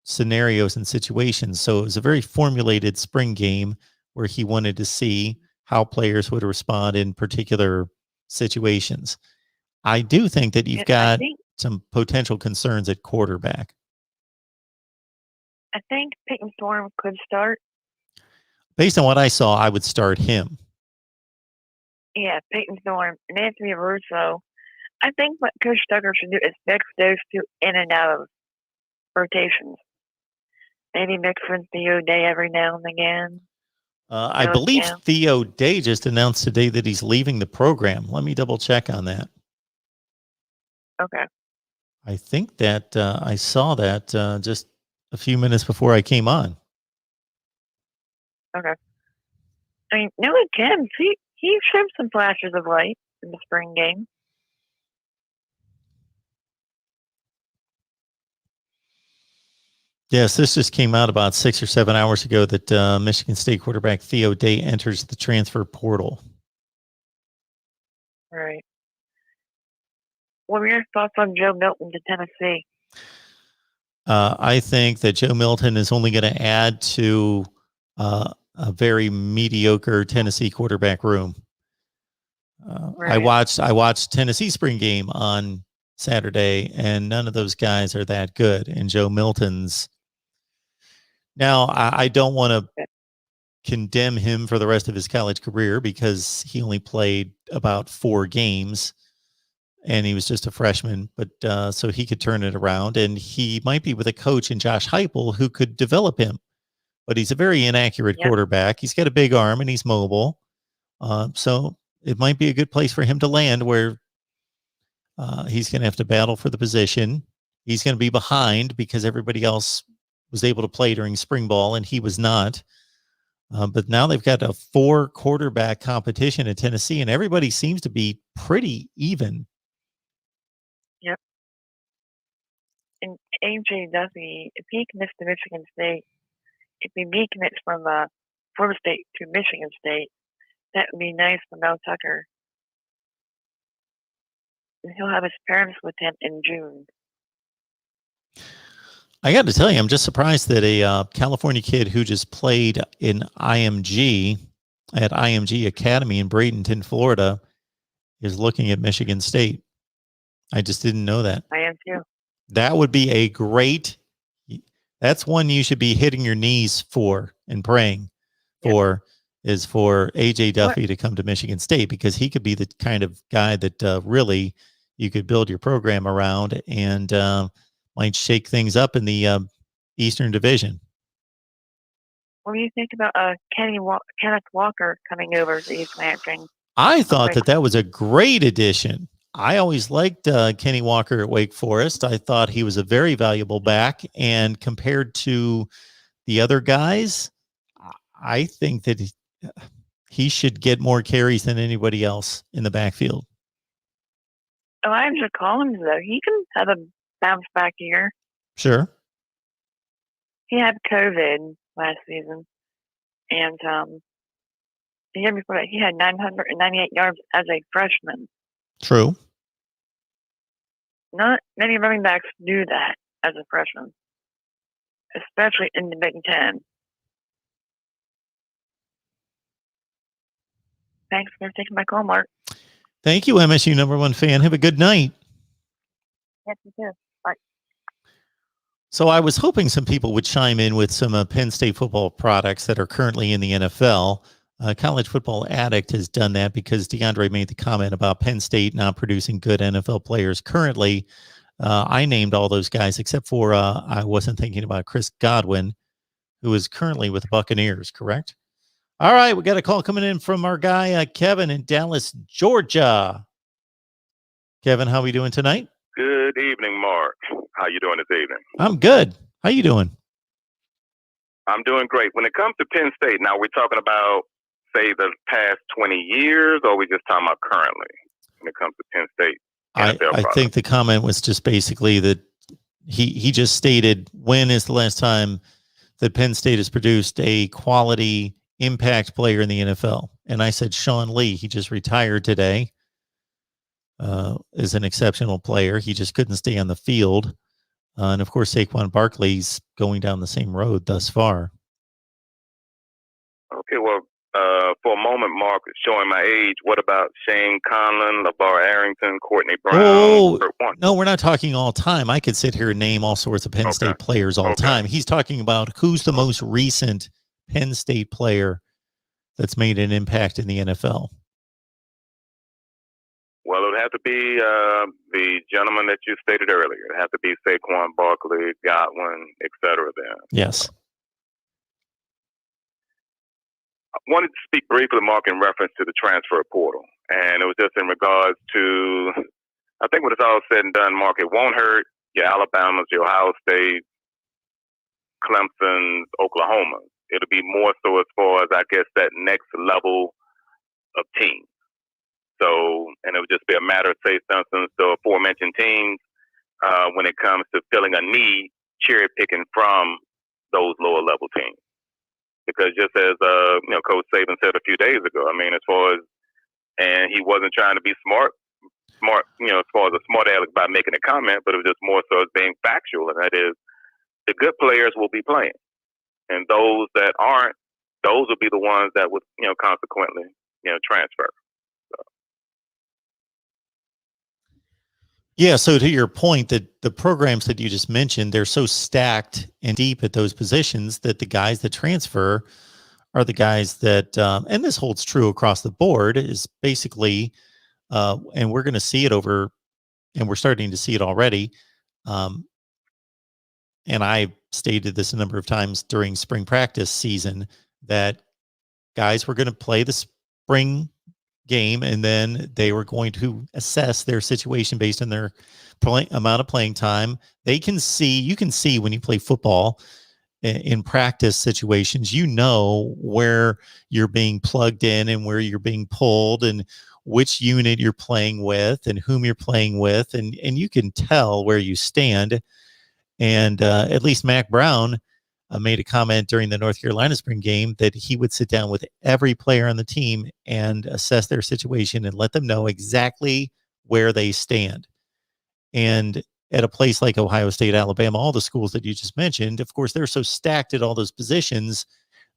scenarios and situations. So it was a very formulated spring game where he wanted to see how players would respond in particular situations. I do think that you've got some potential concerns at quarterback. I think Peyton Thorne could start. Based on what I saw, I would start him. Yeah, Peyton Thorne and Anthony Russo. I think what Coach Tucker should do is mix those two in and out of rotations. Maybe mix in Theo Day every now and again. I believe Theo Day just announced today that he's leaving the program. Let me double check on that. Okay. I think that I saw that just a few minutes before I came on. Okay. I mean, Noah Kim, he showed some flashes of light in the spring game. Yes, this just came out about 6 or 7 hours ago that Michigan State quarterback Theo Day enters the transfer portal. Right. What were your thoughts on Joe Milton to Tennessee? I think that Joe Milton is only going to add to a very mediocre Tennessee quarterback room. Right. I watched Tennessee spring game on Saturday, and none of those guys are that good. And Joe Milton's now, I don't want to condemn him for the rest of his college career because he only played about 4 games and he was just a freshman, but so he could turn it around, and he might be with a coach in Josh Heupel who could develop him, but he's a very inaccurate quarterback. He's got a big arm and he's mobile. So it might be a good place for him to land where he's going to have to battle for the position. He's going to be behind because everybody else was able to play during spring ball and he was not. But now they've got a 4 quarterback competition in Tennessee, and everybody seems to be pretty even. Yep. And AJ Duffy, if he commits to Michigan State, if he decommits from Florida State to Michigan State, that would be nice for Mel Tucker. And he'll have his parents with him in June. I got to tell you, I'm just surprised that a California kid who just played in IMG at IMG Academy in Bradenton, Florida, is looking at Michigan State. I just didn't know that. I am too. That would be a great. That's one you should be hitting your knees for and praying for. Is for AJ Duffy to come to Michigan State, because he could be the kind of guy that really you could build your program around and might shake things up in the Eastern Division. What do you think about Kenneth Walker coming over to East Lansing? I thought that was a great addition. I always liked Kenny Walker at Wake Forest. I thought he was a very valuable back, and compared to the other guys, I think that he should get more carries than anybody else in the backfield. Elijah Collins, though, he can have a bounce back year. Sure. He had COVID last season, and the year before that, he had 998 yards as a freshman. True. not many running backs do that as a freshman, especially in the Big Ten. Thanks for taking my call, Mark. Thank you, MSU #1 fan. Have a good night. Yes, you too. Bye. So I was hoping some people would chime in with some Penn State football products that are currently in the NFL. College Football Addict has done that because DeAndre made the comment about Penn State not producing good NFL players currently. I named all those guys except for I wasn't thinking about Chris Godwin, who is currently with the Buccaneers, correct? All right, we got a call coming in from our guy Kevin in Dallas, Georgia. Kevin, how are we doing tonight? Good evening, Mark. How you doing this evening? I'm good. How you doing? I'm doing great. When it comes to Penn State, now we're talking about, say, the past 20 years, or we just talking about currently when it comes to Penn State? I think the comment was just basically that he just stated, when is the last time that Penn State has produced a quality impact player in the NFL? And I said Sean Lee. He just retired today. Is an exceptional player. He just couldn't stay on the field. And of course, Saquon Barkley's going down the same road thus far. Okay, well, for a moment, Mark, showing my age, what about Shane Conlon, LeVar Arrington, Courtney Brown? No, we're not talking all time. I could sit here and name all sorts of Penn State players all time. He's talking about who's the most recent Penn State player that's made an impact in the NFL. Well, it would have to be the gentleman that you stated earlier. It would have to be Saquon Barkley, Godwin, etc. Then. Yes. I wanted to speak briefly, Mark, in reference to the transfer portal. And it was just in regards to, I think when it's all said and done, Mark, it won't hurt your Alabamas, your Ohio State, Clemson's, Oklahoma. It'll be more so as far as, I guess, that next level of teams. So, and it would just be a matter of, say, for instance, the aforementioned teams, when it comes to filling a need, cherry picking from those lower level teams. Because just as Coach Saban said a few days ago, I mean, as far as, and he wasn't trying to be smart, as far as a smart aleck by making a comment, but it was just more so as being factual, and that is, the good players will be playing, and those that aren't, those will be the ones that would, consequently, transfer. Yeah, so to your point, that the programs that you just mentioned, they're so stacked and deep at those positions that the guys that transfer are the guys that, and this holds true across the board, is basically, and we're going to see it over, and we're starting to see it already. And I stated this a number of times during spring practice season, that guys were going to play the spring game, and then they were going to assess their situation based on their amount of playing time. You can see when you play football in practice situations, where you're being plugged in and where you're being pulled and which unit you're playing with and whom you're playing with. And you can tell where you stand. And at least Mac Brown made a comment during the North Carolina spring game that he would sit down with every player on the team and assess their situation and let them know exactly where they stand. And at a place like Ohio State, Alabama, all the schools that you just mentioned, of course, they're so stacked at all those positions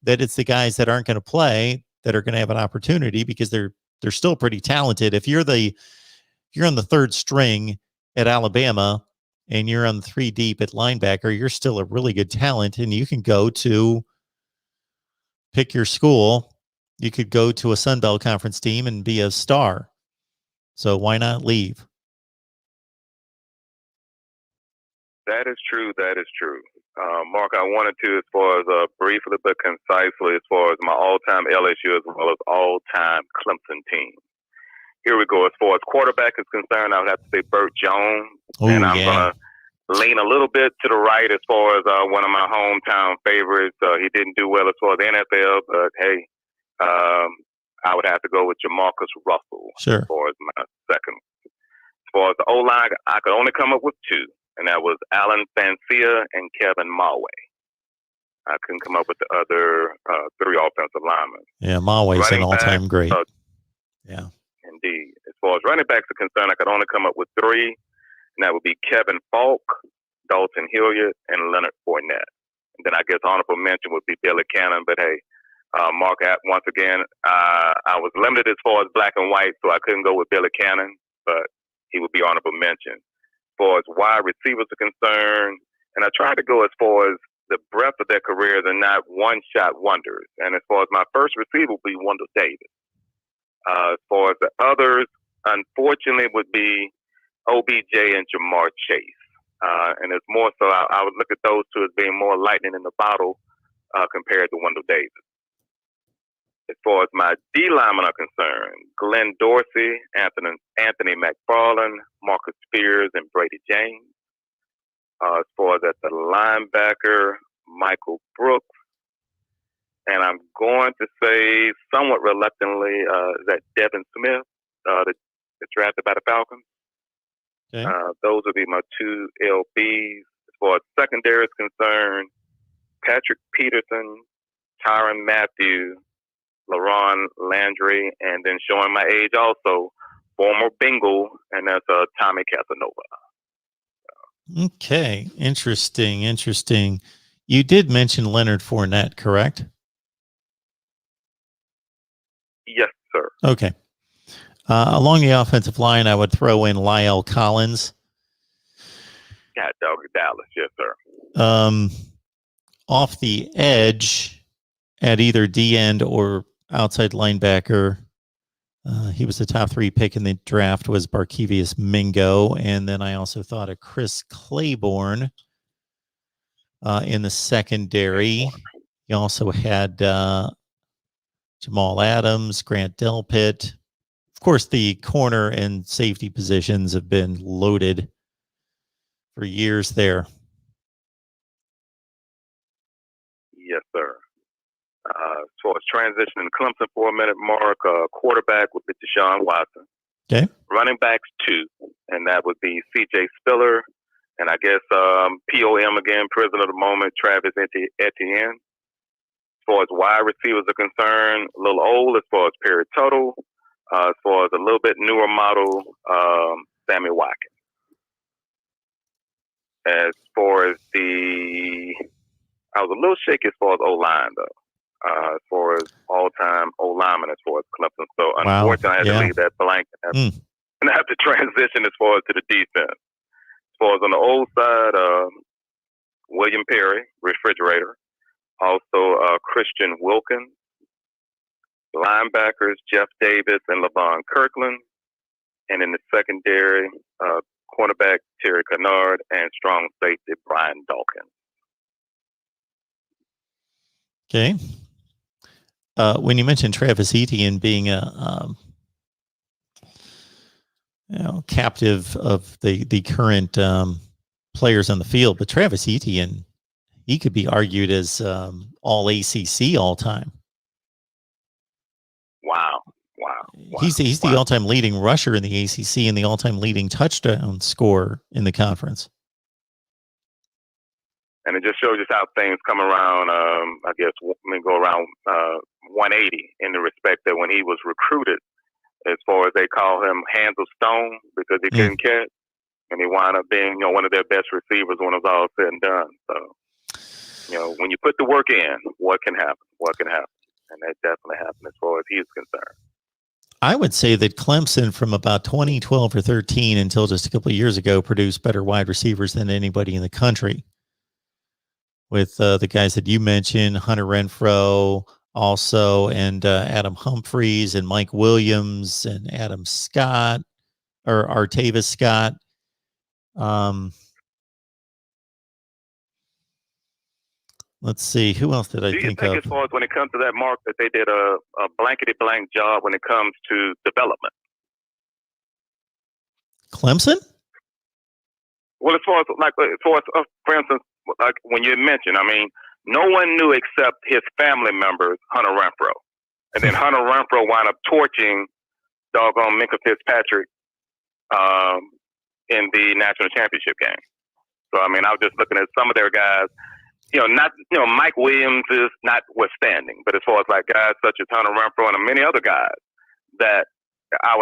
that it's the guys that aren't going to play that are going to have an opportunity, because they're still pretty talented. If you're on the third string at Alabama, and you're on 3 deep at linebacker, you're still a really good talent, and you can go to pick your school. You could go to a Sun Belt Conference team and be a star. So why not leave? That is true. That is true. Mark, I wanted to, as far as briefly but concisely, as far as my all-time LSU as well as all-time Clemson team. Here we go. As far as quarterback is concerned, I would have to say Burt Jones. And I'm going to lean a little bit to the right as far as one of my hometown favorites. He didn't do well as far as the NFL, but hey, I would have to go with Jamarcus Russell. Sure. As far as my second. As far as the O-line, I could only come up with 2, and that was Alan Fancia and Kevin Mulway. I couldn't come up with the other 3 offensive linemen. Yeah, Mulway's an all-time great. Yeah. Indeed. As far as running backs are concerned, I could only come up with 3. and that would be Kevin Falk, Dalton Hilliard, and Leonard Fournette. And then I guess honorable mention would be Billy Cannon. But hey, Mark, once again, I was limited as far as black and white, so I couldn't go with Billy Cannon, but he would be honorable mention. As far as wide receivers are concerned, and I tried to go as far as the breadth of their careers and not one-shot wonders. And as far as my first receiver would be Wendell Davis. As far as the others, unfortunately, would be OBJ and Jamar Chase. And it's more so, I would look at those two as being more lightning in the bottle compared to Wendell Davis. As far as my D linemen are concerned, Glenn Dorsey, Anthony McFarland, Marcus Spears, and Brady James. As far as at the linebacker, Michael Brooks. And I'm going to say, somewhat reluctantly, that Devin Smith, that's drafted by the Falcons. Okay. Those would be my two LBs. As far as secondary is concerned, Patrick Peterson, Tyrann Mathieu, LaRon Landry, and then showing my age also, former Bengal, and that's Tommy Casanova. Okay. Interesting. You did mention Leonard Fournette, correct? Yes, sir. Okay. Along the offensive line, I would throw in Lyle Collins. God dog Dallas, yes, sir. Off the edge at either D end or outside linebacker, he was the top 3 pick in the draft, was Barkevious Mingo. And then I also thought of Chris Claiborne in the secondary. He also had Jamal Adams, Grant Delpit. Of course, the corner and safety positions have been loaded for years there. Yes, sir. As far as transitioning Clemson for a minute, Mark, quarterback would be Deshaun Watson. Okay. Running backs 2, and that would be C.J. Spiller, and I guess POM again, prisoner of the moment, Travis Etienne. As far as wide receivers are concerned, a little old as far as Perry Tuttle. As far as a little bit newer model, Sammy Watkins. As far as I was a little shaky as far as O-line, though. As far as all-time O-lineman as far as Clemson. So, unfortunately, I had to leave that blank and have to transition as far as to the defense. As far as on the old side, William Perry, refrigerator. Also, Christian Wilkins. Linebackers, Jeff Davis and LaVon Kirkland. And in the secondary, cornerback, Terry Kennard, and strong safety, Brian Dawkins. Okay. When you mentioned Travis Etienne being a captive of the current players on the field, but Travis Etienne, he could be argued as all ACC all time. Wow. He's the all-time leading rusher in the ACC and the all-time leading touchdown scorer in the conference. And it just shows us how things come around, I guess, go around 180 in the respect that when he was recruited, as far as they call him hands of stone because he couldn't catch, and he wound up being one of their best receivers when it was all said and done. So, when you put the work in, what can happen? And that definitely happened as far as he's concerned. I would say that Clemson from about 2012 or 13 until just a couple of years ago produced better wide receivers than anybody in the country. With the guys that you mentioned, Hunter Renfrow also, and Adam Humphreys and Mike Williams and Adam Scott or Artavis Scott. Let's see. Who else did I think of? Do you think as far as when it comes to that, Mark, that they did a blankety-blank job when it comes to development? Clemson? Well, as far as, for instance, like when you mentioned, no one knew except his family members, Hunter Renfrow. And then Hunter Renfrow wound up torching doggone Minka Fitzpatrick in the national championship game. So, I was just looking at some of their guys. Mike Williams is notwithstanding, but as far as like guys such as Hunter Renfrow and many other guys that I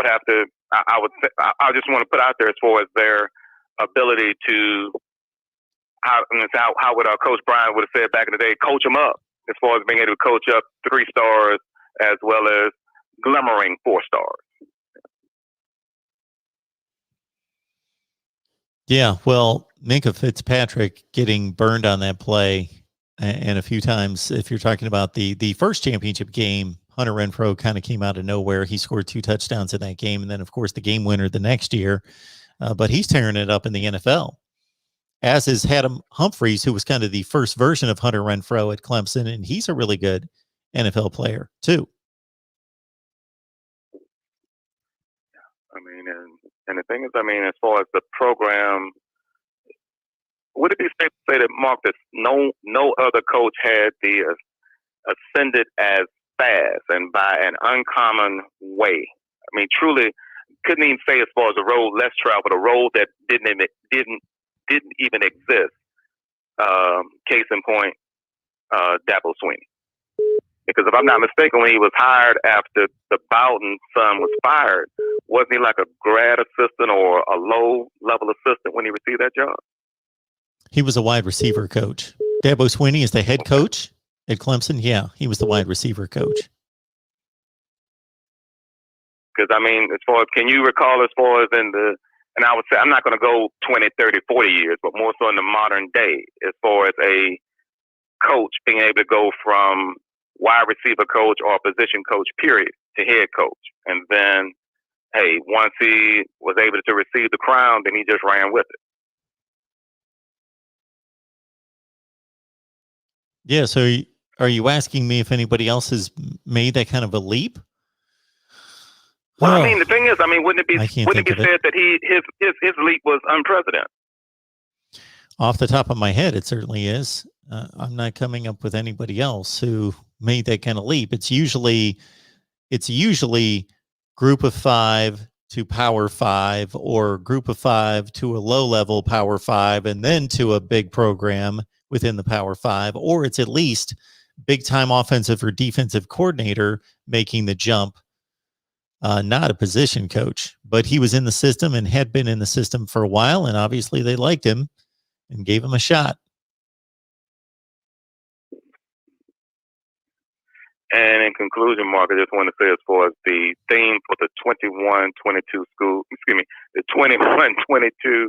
just want to put out there as far as their ability to how would our Coach Brian would have said back in the day, coach them up, as far as being able to coach up 3 stars as well as glimmering 4 stars. Yeah, well, Minka Fitzpatrick getting burned on that play, and a few times, if you're talking about the first championship game, Hunter Renfrow kind of came out of nowhere. He scored 2 touchdowns in that game, and then, of course, the game winner the next year. But he's tearing it up in the NFL, as is Adam Humphries, who was kind of the first version of Hunter Renfrow at Clemson, and he's a really good NFL player, too. I mean, and the thing is, I mean, as far as the program, would it be safe to say that, Mark, that no other coach had the ascended as fast and by an uncommon way? I mean, truly, couldn't even say as far as a road less traveled, a road that didn't even exist. Case in point, Dabo Swinney. Because if I'm not mistaken, when he was hired after the Bowden son was fired, wasn't he like a grad assistant or a low-level assistant when he received that job? He was a wide receiver coach. Dabo Swinney is the head coach at Clemson. Yeah, he was the wide receiver coach. Because, I mean, as far as, can you recall as far as in the, and I would say, I'm not going to go 20, 30, 40 years, but more so in the modern day, as far as a coach being able to go from wide receiver coach or position coach, period, to head coach. And then, hey, once he was able to receive the crown, then he just ran with it. Yeah, so are you asking me if anybody else has made that kind of a leap? Well, I mean, the thing is, I mean, wouldn't it be said that his leap was unprecedented? Off the top of my head, it certainly is. I'm not coming up with anybody else who made that kind of leap. It's usually group of 5 to power 5, or group of 5 to a low level power 5, and then to a big program within the power 5, or it's at least big time offensive or defensive coordinator making the jump. Not a position coach, but he was in the system and had been in the system for a while, and obviously they liked him and gave him a shot. And in conclusion, Mark, I just want to say, as far as the theme for the 21-22 the 21-22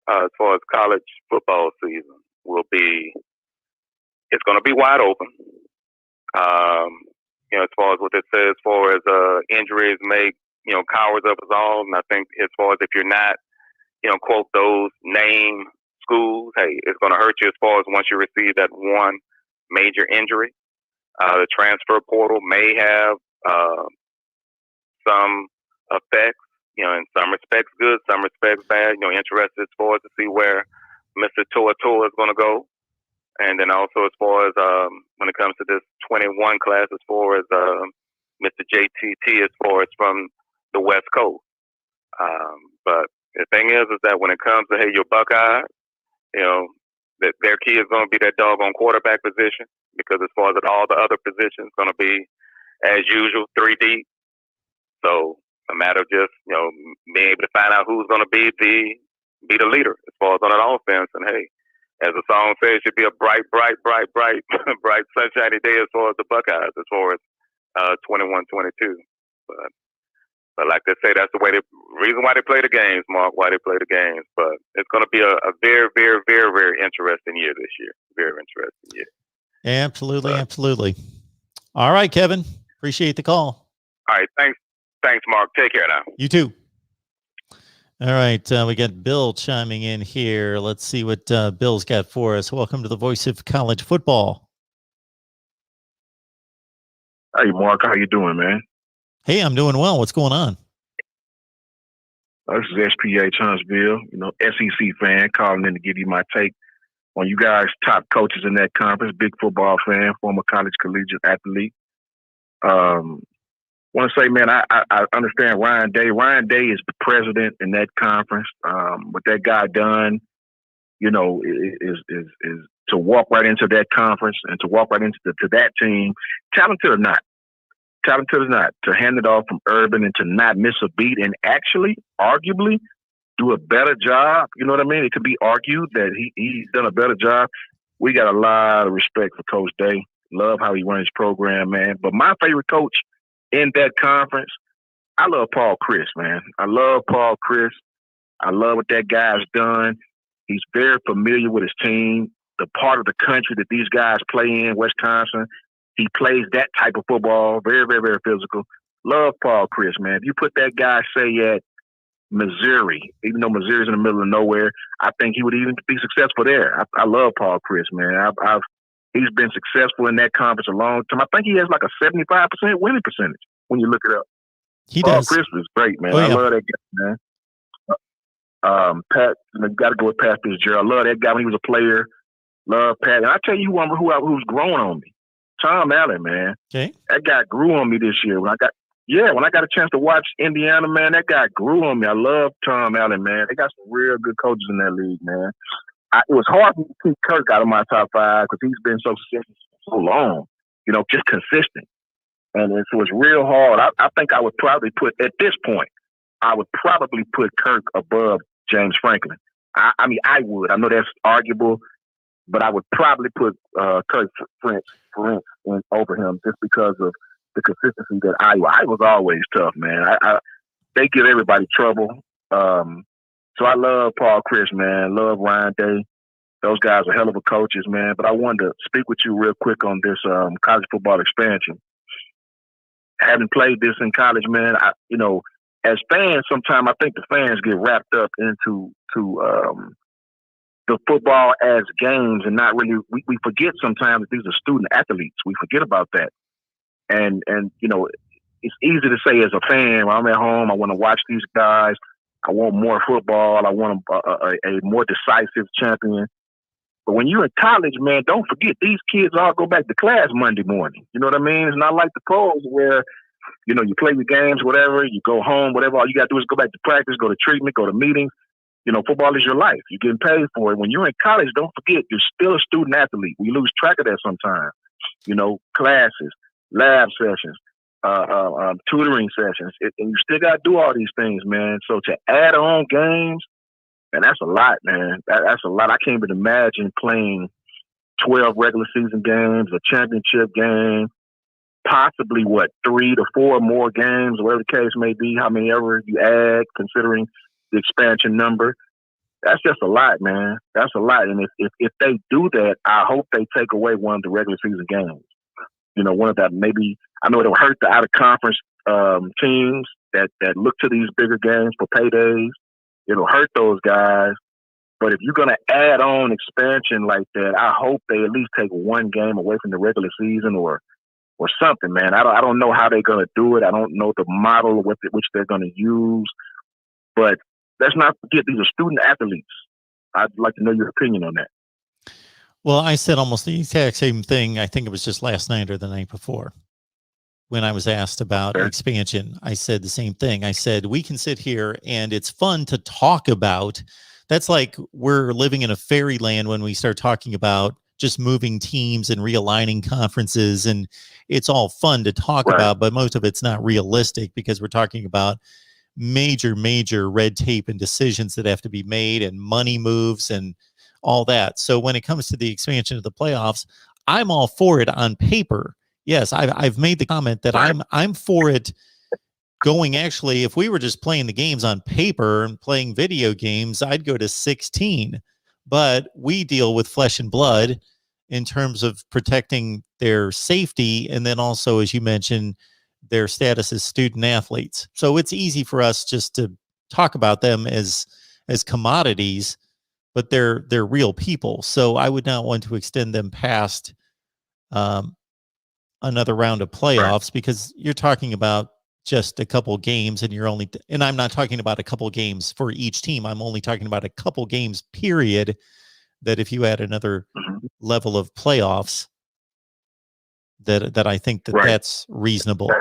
as far as college football season will be, it's going to be wide open. You know, as far as what it says, as far as injuries make, you know, cowards of us all. And I think as far as if you're not, you know, quote, those name schools, hey, it's going to hurt you as far as once you receive that one major injury. The transfer portal may have some effects, you know, in some respects good, some respects bad. You know, interested as far as to see where Mr. Tua is going to go. And then also as far as when it comes to this 21 class, as far as Mr. JTT, as far as from the West Coast. But the thing is that when it comes to, hey, your Buckeyes, you know, that their key is going to be that doggone quarterback position, because as far as all the other positions going to be, as usual, 3 deep. So a matter of just, you know, being able to find out who's going to be the leader as far as on an offense. And hey, as the song says, it should be a bright, sunshiny day as far as the Buckeyes, as far as 21-22. But like they say, that's the way reason why they play the games, Mark, why they play the games. But it's going to be a very, very, very, very interesting year this year. Very interesting year. Absolutely, absolutely. All right, Kevin. Appreciate the call. All right, thanks, Mark. Take care now. You too. All right, we got Bill chiming in here. Let's see what Bill's got for us. Welcome to the Voice of College Football. Hey, Mark, how you doing, man? Hey, I'm doing well. What's going on? This is SPH Huntsville, you know, SEC fan, calling in to give you my take on you guys' top coaches in that conference. Big football fan, former college collegiate athlete. Want to say, man, I understand Ryan Day. Ryan Day is the president in that conference. What that guy done, you know, is to walk right into that conference and to walk right into to that team, talented or not, to hand it off from Urban and to not miss a beat, and actually, arguably, do a better job. You know what I mean? It could be argued that he's done a better job. We got a lot of respect for Coach Day. Love how he runs his program, man. But my favorite coach in that conference, I love Paul Chryst, man. I love Paul Chryst. I love what that guy's done. He's very familiar with his team, the part of the country that these guys play in, Wisconsin. He plays that type of football, very, very, very physical. Love Paul Chryst, man. If you put that guy, say, at Missouri, even though Missouri's in the middle of nowhere, I think he would even be successful there. I love Paul Chryst, man. He's been successful in that conference a long time. I think he has like a 75% winning percentage when you look it up. He Paul does. Chryst is great, man. Oh, yeah. I love that guy, man. Pat, got to go with Pat Fitzgerald. I love that guy when he was a player. Love Pat. And I tell you who's growing on me. Tom Allen, man. Okay. That guy grew on me this year. When I got a chance to watch Indiana, man, that guy grew on me. I love Tom Allen, man. They got some real good coaches in that league, man. It was hard to keep Kirk out of my top 5 because he's been so successful so long, just consistent. And so it's real hard. I think I would probably put Kirk above James Franklin. I mean, I would. I know that's arguable, but I would probably put Kirk Ferentz in over him just because of the consistency that I was always tough, man. They give everybody trouble. So I love Paul Chryst, man. Love Ryan Day. Those guys are hell of a coaches, man. But I wanted to speak with you real quick on this college football expansion. Having played this in college, man, as fans, sometimes I think the fans get wrapped up into the football as games and not really. We forget sometimes that these are student athletes. We forget about that. And it's easy to say as a fan, when I'm at home, I want to watch these guys. I want more football. I want a more decisive champion. But when you're in college, man, don't forget, these kids all go back to class Monday morning. You know what I mean? It's not like the pros where, you play your games, whatever, you go home, whatever. All you got to do is go back to practice, go to treatment, go to meetings. Football is your life. You're getting paid for it. When you're in college, don't forget, you're still a student athlete. We lose track of that sometimes. Classes, lab sessions, tutoring sessions, and you still got to do all these things, man. So to add on games, man, that's a lot, man. That's a lot. I can't even imagine playing 12 regular season games, a championship game, possibly 3 to 4 more games, whatever the case may be, how many ever you add, considering the expansion number. That's just a lot, man. That's a lot. And if they do that, I hope they take away one of the regular season games. One of that, maybe, I know it'll hurt the out of conference teams that look to these bigger games for paydays. It'll hurt those guys. But if you're going to add on expansion like that, I hope they at least take one game away from the regular season or something, man. I don't know how they're going to do it. I don't know the model with which they're going to use. But let's not forget, these are student athletes. I'd like to know your opinion on that. Well, I said almost the exact same thing. I think it was just last night or the night before when I was asked about expansion. I said the same thing. I said, we can sit here and it's fun to talk about. That's like we're living in a fairyland when we start talking about just moving teams and realigning conferences. And it's all fun to talk about, but most of it's not realistic because we're talking about major red tape and decisions that have to be made and money moves and all that. So when it comes to the expansion of the playoffs, I'm all for it on paper. Yes, I've made the comment that I'm for it going. Actually, if we were just playing the games on paper and playing video games, I'd go to 16. But we deal with flesh and blood in terms of protecting their safety, and then also, as you mentioned, their status as student athletes. So it's easy for us just to talk about them as commodities, but they're real people. So I would not want to extend them past another round of playoffs because you're talking about just a couple games and and I'm not talking about a couple games for each team. I'm only talking about a couple games, period, that if you add another level of playoffs, that I think that's reasonable.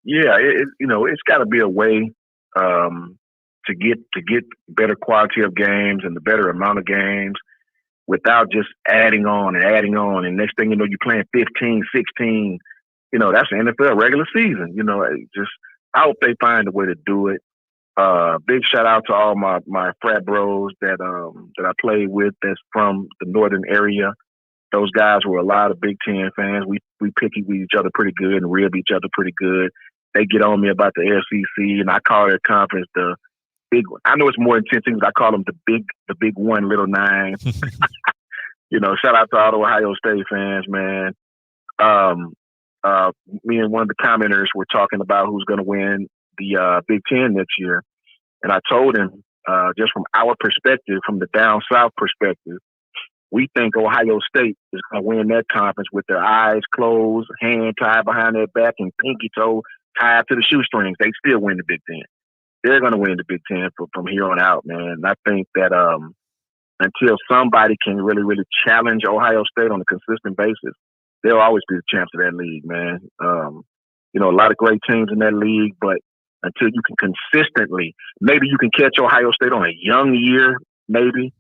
Yeah, it's got to be a way to get better quality of games and the better amount of games without just adding on. And next thing you know, you're playing 15, 16. That's the NFL regular season. I hope they find a way to do it. Big shout out to all my frat bros that I played with that's from the northern area. Those guys were a lot of Big Ten fans. We picky with each other pretty good and rib each other pretty good. They get on me about the SEC, and I call their conference the big one. I know it's more intense things. I call them the big one, little nine. Shout out to all the Ohio State fans, man. Me and one of the commenters were talking about who's going to win the Big Ten next year. And I told him, just from our perspective, from the down south perspective, we think Ohio State is going to win that conference with their eyes closed, hand tied behind their back, and pinky toe tied to the shoestrings. They still win the Big Ten. They're going to win the Big Ten from here on out, man. And I think that until somebody can really, really challenge Ohio State on a consistent basis, they'll always be the champs of that league, man. A lot of great teams in that league, but until you can consistently, maybe you can catch Ohio State on a young year, maybe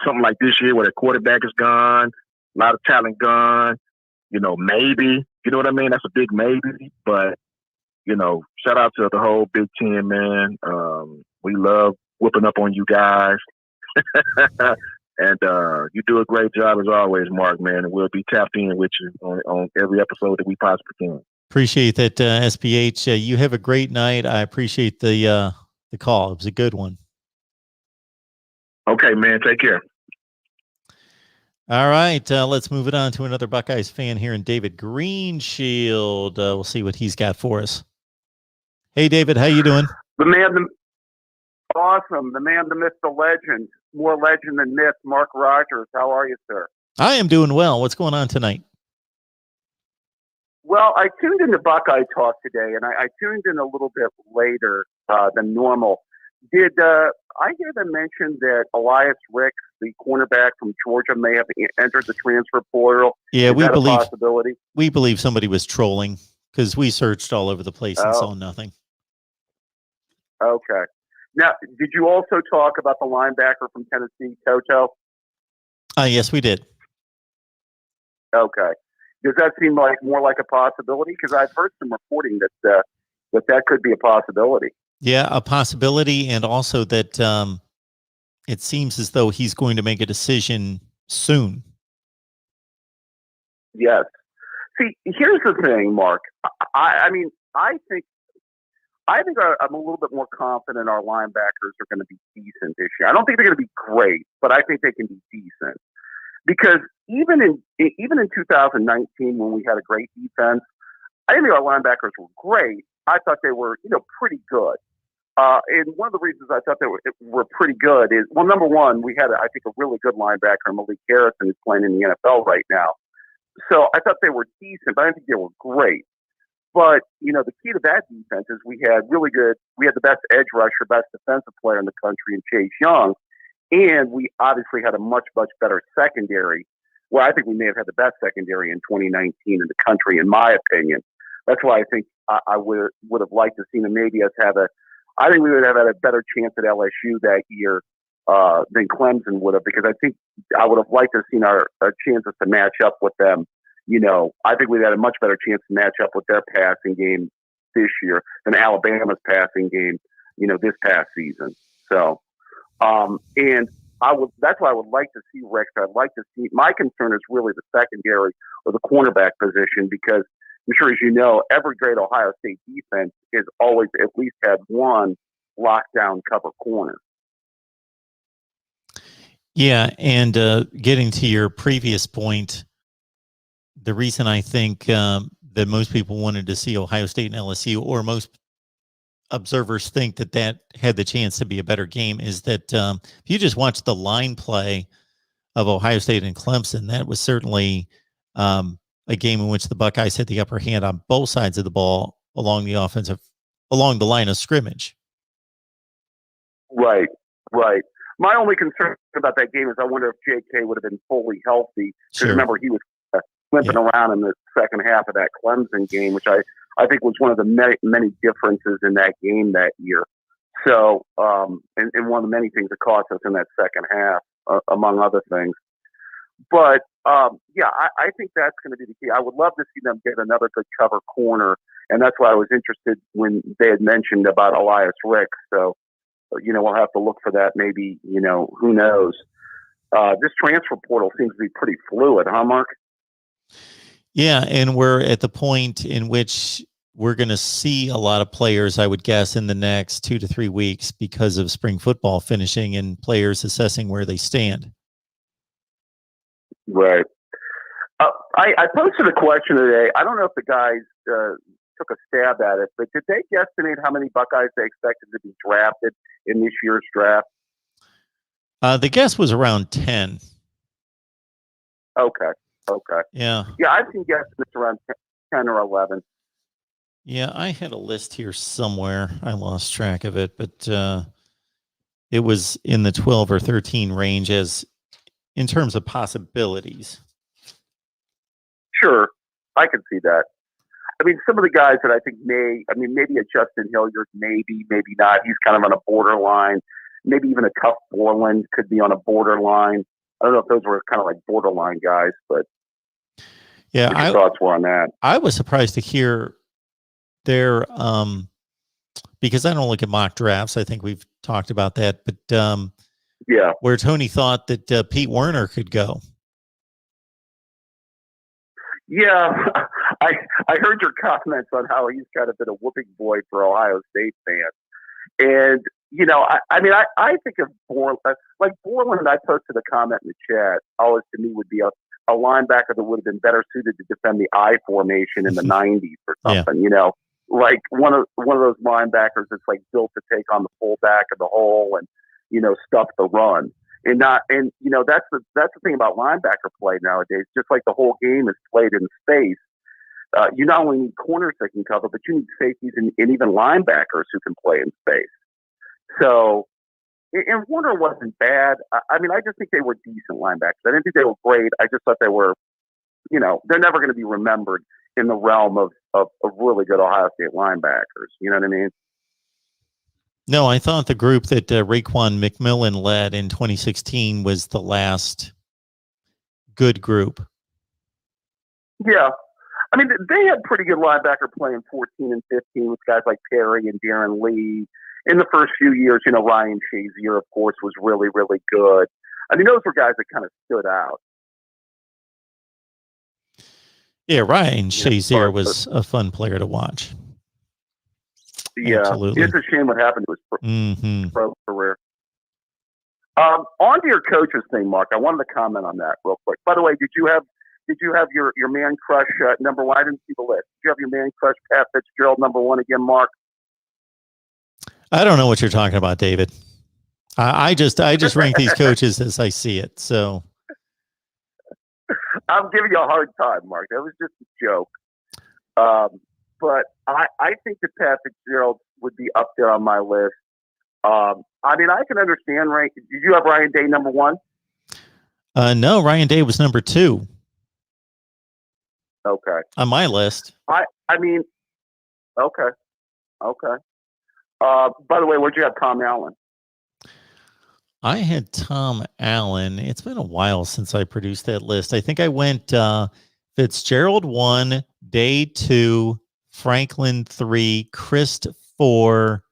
something like this year where their quarterback is gone, a lot of talent gone, maybe, you know what I mean? That's a big maybe, but, shout out to the whole Big Ten, man. We love whooping up on you guys. And you do a great job as always, Mark, man, and we'll be tapped in with you on every episode that we possibly can. Appreciate that, SPH. You have a great night. I appreciate the call. It was a good one. Okay, man. Take care. All right. Let's move it on to another Buckeyes fan here in David Greenshield. We'll see what he's got for us. Hey, David. How you doing? Awesome. The man, the myth, the legend. More legend than myth. Mark Rogers. How are you, sir? I am doing well. What's going on tonight? Well, I tuned into Buckeye Talk today, and I tuned in a little bit later than normal. Did I hear them mention that Elias Ricks, the cornerback from Georgia, may have entered the transfer portal? Yeah, we believe a possibility. We believe somebody was trolling because we searched all over the place and saw nothing. Okay. Now, did you also talk about the linebacker from Tennessee, Toto? Yes, we did. Okay. Does that seem like more like a possibility? Because I've heard some reporting that could be a possibility. Yeah, a possibility, and also that it seems as though he's going to make a decision soon. Yes. See, here's the thing, Mark. I think I'm a little bit more confident our linebackers are going to be decent this year. I don't think they're going to be great, but I think they can be decent. Because even in 2019, when we had a great defense, I didn't think our linebackers were great. I thought they were, pretty good. And one of the reasons I thought they were pretty good is, well, number one, we had, I think, a really good linebacker, Malik Harrison, who's playing in the NFL right now. So I thought they were decent, but I didn't think they were great. But, the key to that defense is we had the best edge rusher, best defensive player in the country in Chase Young. And we obviously had a much, much better secondary. Well, I think we may have had the best secondary in 2019 in the country, in my opinion. That's why I think I would have liked to see them maybe us have I think we would have had a better chance at LSU that year than Clemson would have, because I think I would have liked to have seen our chances to match up with them. I think we'd had a much better chance to match up with their passing game this year than Alabama's passing game, this past season. So, and that's why I would like to see Rex. I'd like to see, my concern is really the secondary or the cornerback position, because I'm sure, as you know, every great Ohio State defense has always at least had one lockdown cover corner. Yeah, and getting to your previous point, the reason I think that most people wanted to see Ohio State and LSU, or most observers think that had the chance to be a better game, is that if you just watch the line play of Ohio State and Clemson, that was certainly a game in which the Buckeyes had the upper hand on both sides of the ball along the line of scrimmage. Right. My only concern about that game is I wonder if J.K. would have been fully healthy. Because remember, he was limping around in the second half of that Clemson game, which I think was one of the many differences in that game that year. So, and one of the many things that cost us in that second half, among other things. But, I think that's going to be the key. I would love to see them get another good cover corner. And that's why I was interested when they had mentioned about Elias Ricks. So, we'll have to look for that. Maybe, who knows? This transfer portal seems to be pretty fluid, huh, Mark? Yeah, and we're at the point in which we're going to see a lot of players, I would guess, in the next 2 to 3 weeks because of spring football finishing and players assessing where they stand. Right. I posted a question today. I don't know if the guys took a stab at it, but did they guesstimate how many Buckeyes they expected to be drafted in this year's draft? The guess was around 10. Okay. Yeah. Yeah, I've seen guesstimates around 10 or 11. Yeah, I had a list here somewhere. I lost track of it, but it was in the 12 or 13 range as in terms of possibilities. Sure, I can see that. I mean, some of the guys that I think maybe a Justin Hilliard, maybe not. He's kind of on a borderline. Maybe even a Cuff Borland could be on a borderline. I don't know if those were kind of like borderline guys, but yeah, what your thoughts were on that? I was surprised to hear their because I don't look at mock drafts. I think we've talked about that, but yeah, where Tony thought that Pete Werner could go. Yeah, I heard your comments on how he's kind of been a whooping boy for Ohio State fans, and I think of Borland. Like Borland, I posted a comment in the chat. Always to me would be a linebacker that would have been better suited to defend the I formation in the '90s or something. Yeah. Like one of those linebackers that's like built to take on the fullback of the hole and stuff the run. And that's the thing about linebacker play nowadays. Just like the whole game is played in space, you not only need corners that can cover, but you need safeties and even linebackers who can play in space. So, and Warner wasn't bad. I just think they were decent linebackers. I didn't think they were great. I just thought they were, they're never going to be remembered in the realm of really good Ohio State linebackers. You know what I mean? No, I thought the group that Raekwon McMillan led in 2016 was the last good group. Yeah. They had pretty good linebacker play in 14 and 15 with guys like Perry and Darren Lee. In the first few years, Ryan Shazier, of course, was really, really good. Those were guys that kind of stood out. Yeah, Ryan Shazier was a fun player to watch. Yeah, absolutely. It's a shame what happened to his pro career. On to your coaches thing, Mark. I wanted to comment on that real quick. By the way, did you have your man crush number one? I didn't see the list. Did you have your man crush Pat Fitzgerald number one again, Mark? I don't know what you're talking about, David. I just rank these coaches as I see it. So I'm giving you a hard time, Mark. That was just a joke. But I think that Pat Fitzgerald would be up there on my list. I can understand. Right? Did you have Ryan Day number one? No, Ryan Day was number two. Okay. On my list. Okay. By the way, where'd you have Tom Allen? I had Tom Allen. It's been a while since I produced that list. I think I went Fitzgerald 1, Day 2, Franklin 3, Christ 4,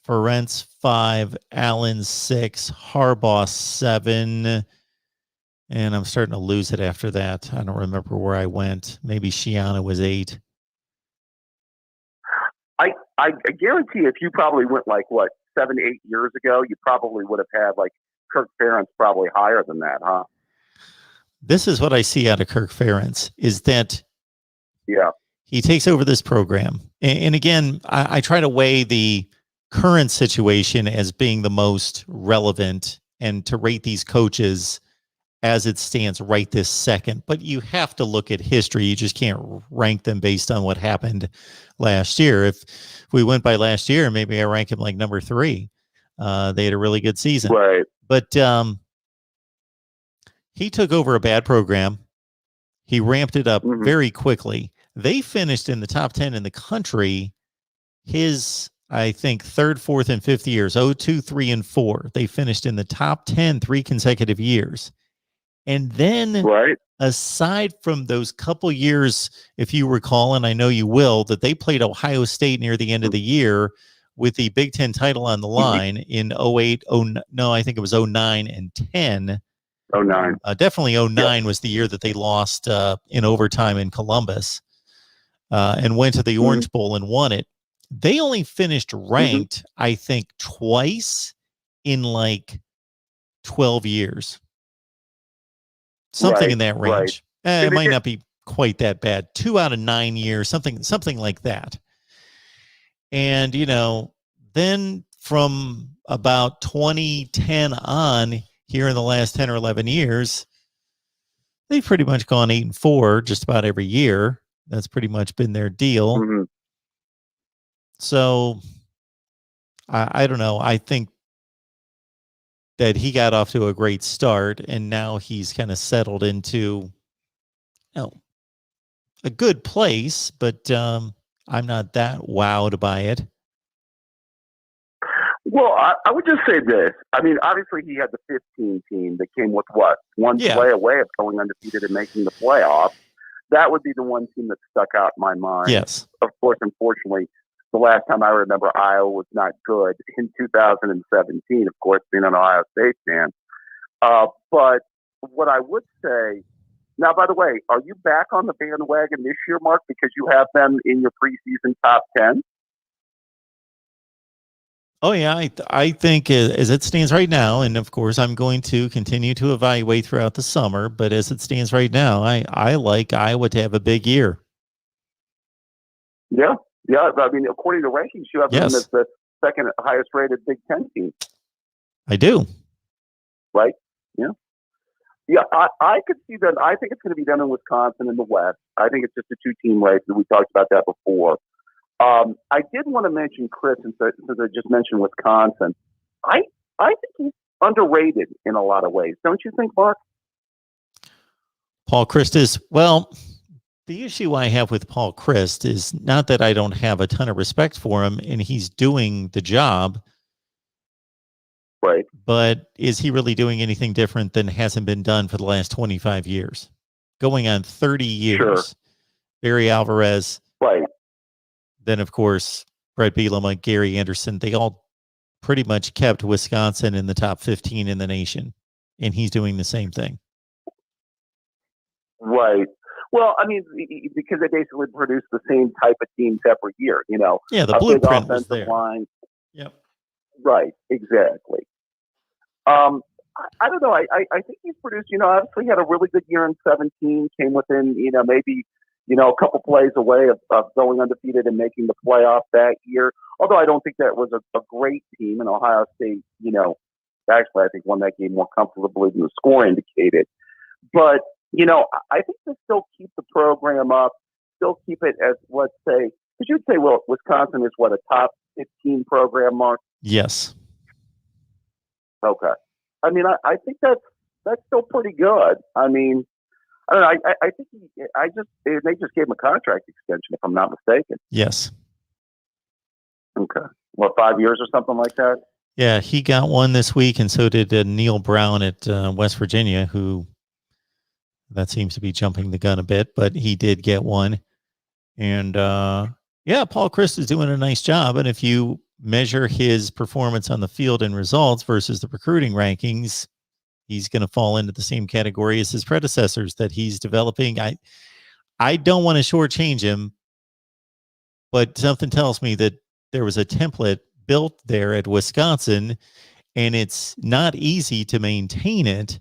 Ferentz 5, Allen 6, Harbaugh 7, and I'm starting to lose it after that. I don't remember where I went. Maybe Shiana was 8. I guarantee if you probably went 7, 8 years ago, you probably would have had Kirk Ferentz probably higher than that, huh? This is what I see out of Kirk Ferentz is that he takes over this program. And again, I try to weigh the current situation as being the most relevant and to rate these coaches as it stands right this second. But you have to look at history. You just can't rank them based on what happened last year. If we went by last year, maybe I rank him like number 3. They had a really good season. Right. But he took over a bad program. He ramped it up very quickly. They finished in the top 10 in the country his, I think, 3rd, 4th, and 5th years, 2, 3, and 4. They finished in the top 10 3 consecutive years. And then aside from those couple years, if you recall, and I know you will, that they played Ohio State near the end of the year with the Big Ten title on the line in 08, I think it was 09 and 10. 09. Definitely 09 was the year that they lost in overtime in Columbus and went to the Orange Bowl and won it. They only finished ranked, I think, twice in like 12 years. Something in that range. It might not be quite that bad. 2 out of 9 years, something like that. And, then from about 2010 on, here in the last 10 or 11 years, they've pretty much gone 8-4 just about every year. That's pretty much been their deal. So I don't know. I think that he got off to a great start, and now he's kind of settled into a good place, but I'm not that wowed by it. Well, I would just say this. I mean, obviously he had the 15 team that came with what? One play away of going undefeated and making the playoffs. That would be the one team that stuck out in my mind. Yes. Of course, unfortunately, the last time I remember Iowa was not good in 2017, of course, being an Ohio State fan. But what I would say, now, by the way, are you back on the bandwagon this year, Mark, because you have them in your preseason top 10? Oh, yeah, I think as it stands right now, and of course I'm going to continue to evaluate throughout the summer, but as it stands right now, I like Iowa to have a big year. Yeah. I mean, according to rankings, you have them as the second highest rated Big Ten team. I do. Right? Yeah. Yeah, I could see that. I think it's going to be done in Wisconsin in the West. I think it's just a 2-team race, and we talked about that before. I did want to mention Chris, since I just mentioned Wisconsin. I think he's underrated in a lot of ways. Don't you think, Mark? Paul Chryst is, well, the issue I have with Paul Chryst is not that I don't have a ton of respect for him, and he's doing the job. Right. But is he really doing anything different than hasn't been done for the last 25 years? Going on 30 years. Sure. Barry Alvarez. Right. Then, of course, Brett Bielema, Gary Anderson, they all pretty much kept Wisconsin in the top 15 in the nation. And he's doing the same thing. Right. Well, I mean, because they basically produce the same type of teams every year, Yeah, the blueprint was there. Line. Yep. Right. Exactly. I don't know. I think he's produced, obviously he had a really good year in 17, came within, maybe, a couple plays away of going undefeated and making the playoff that year. Although I don't think that was a great team, and Ohio State, actually I think won that game more comfortably than the score indicated. But, I think to still keep the program up, still keep it as, let's say, because you'd say, well, Wisconsin is what, a top 15 program, Mark? Yes. Okay. I mean, I think that's still pretty good. I mean, I don't know. I think they just gave him a contract extension, if I'm not mistaken. Yes. Okay. What, 5 years or something like that? Yeah, he got one this week, and so did Neil Brown at West Virginia, who that seems to be jumping the gun a bit, but he did get one. And Paul Chryst is doing a nice job. And if you measure his performance on the field and results versus the recruiting rankings, he's going to fall into the same category as his predecessors that he's developing. I don't want to shortchange him, but something tells me that there was a template built there at Wisconsin, and it's not easy to maintain it.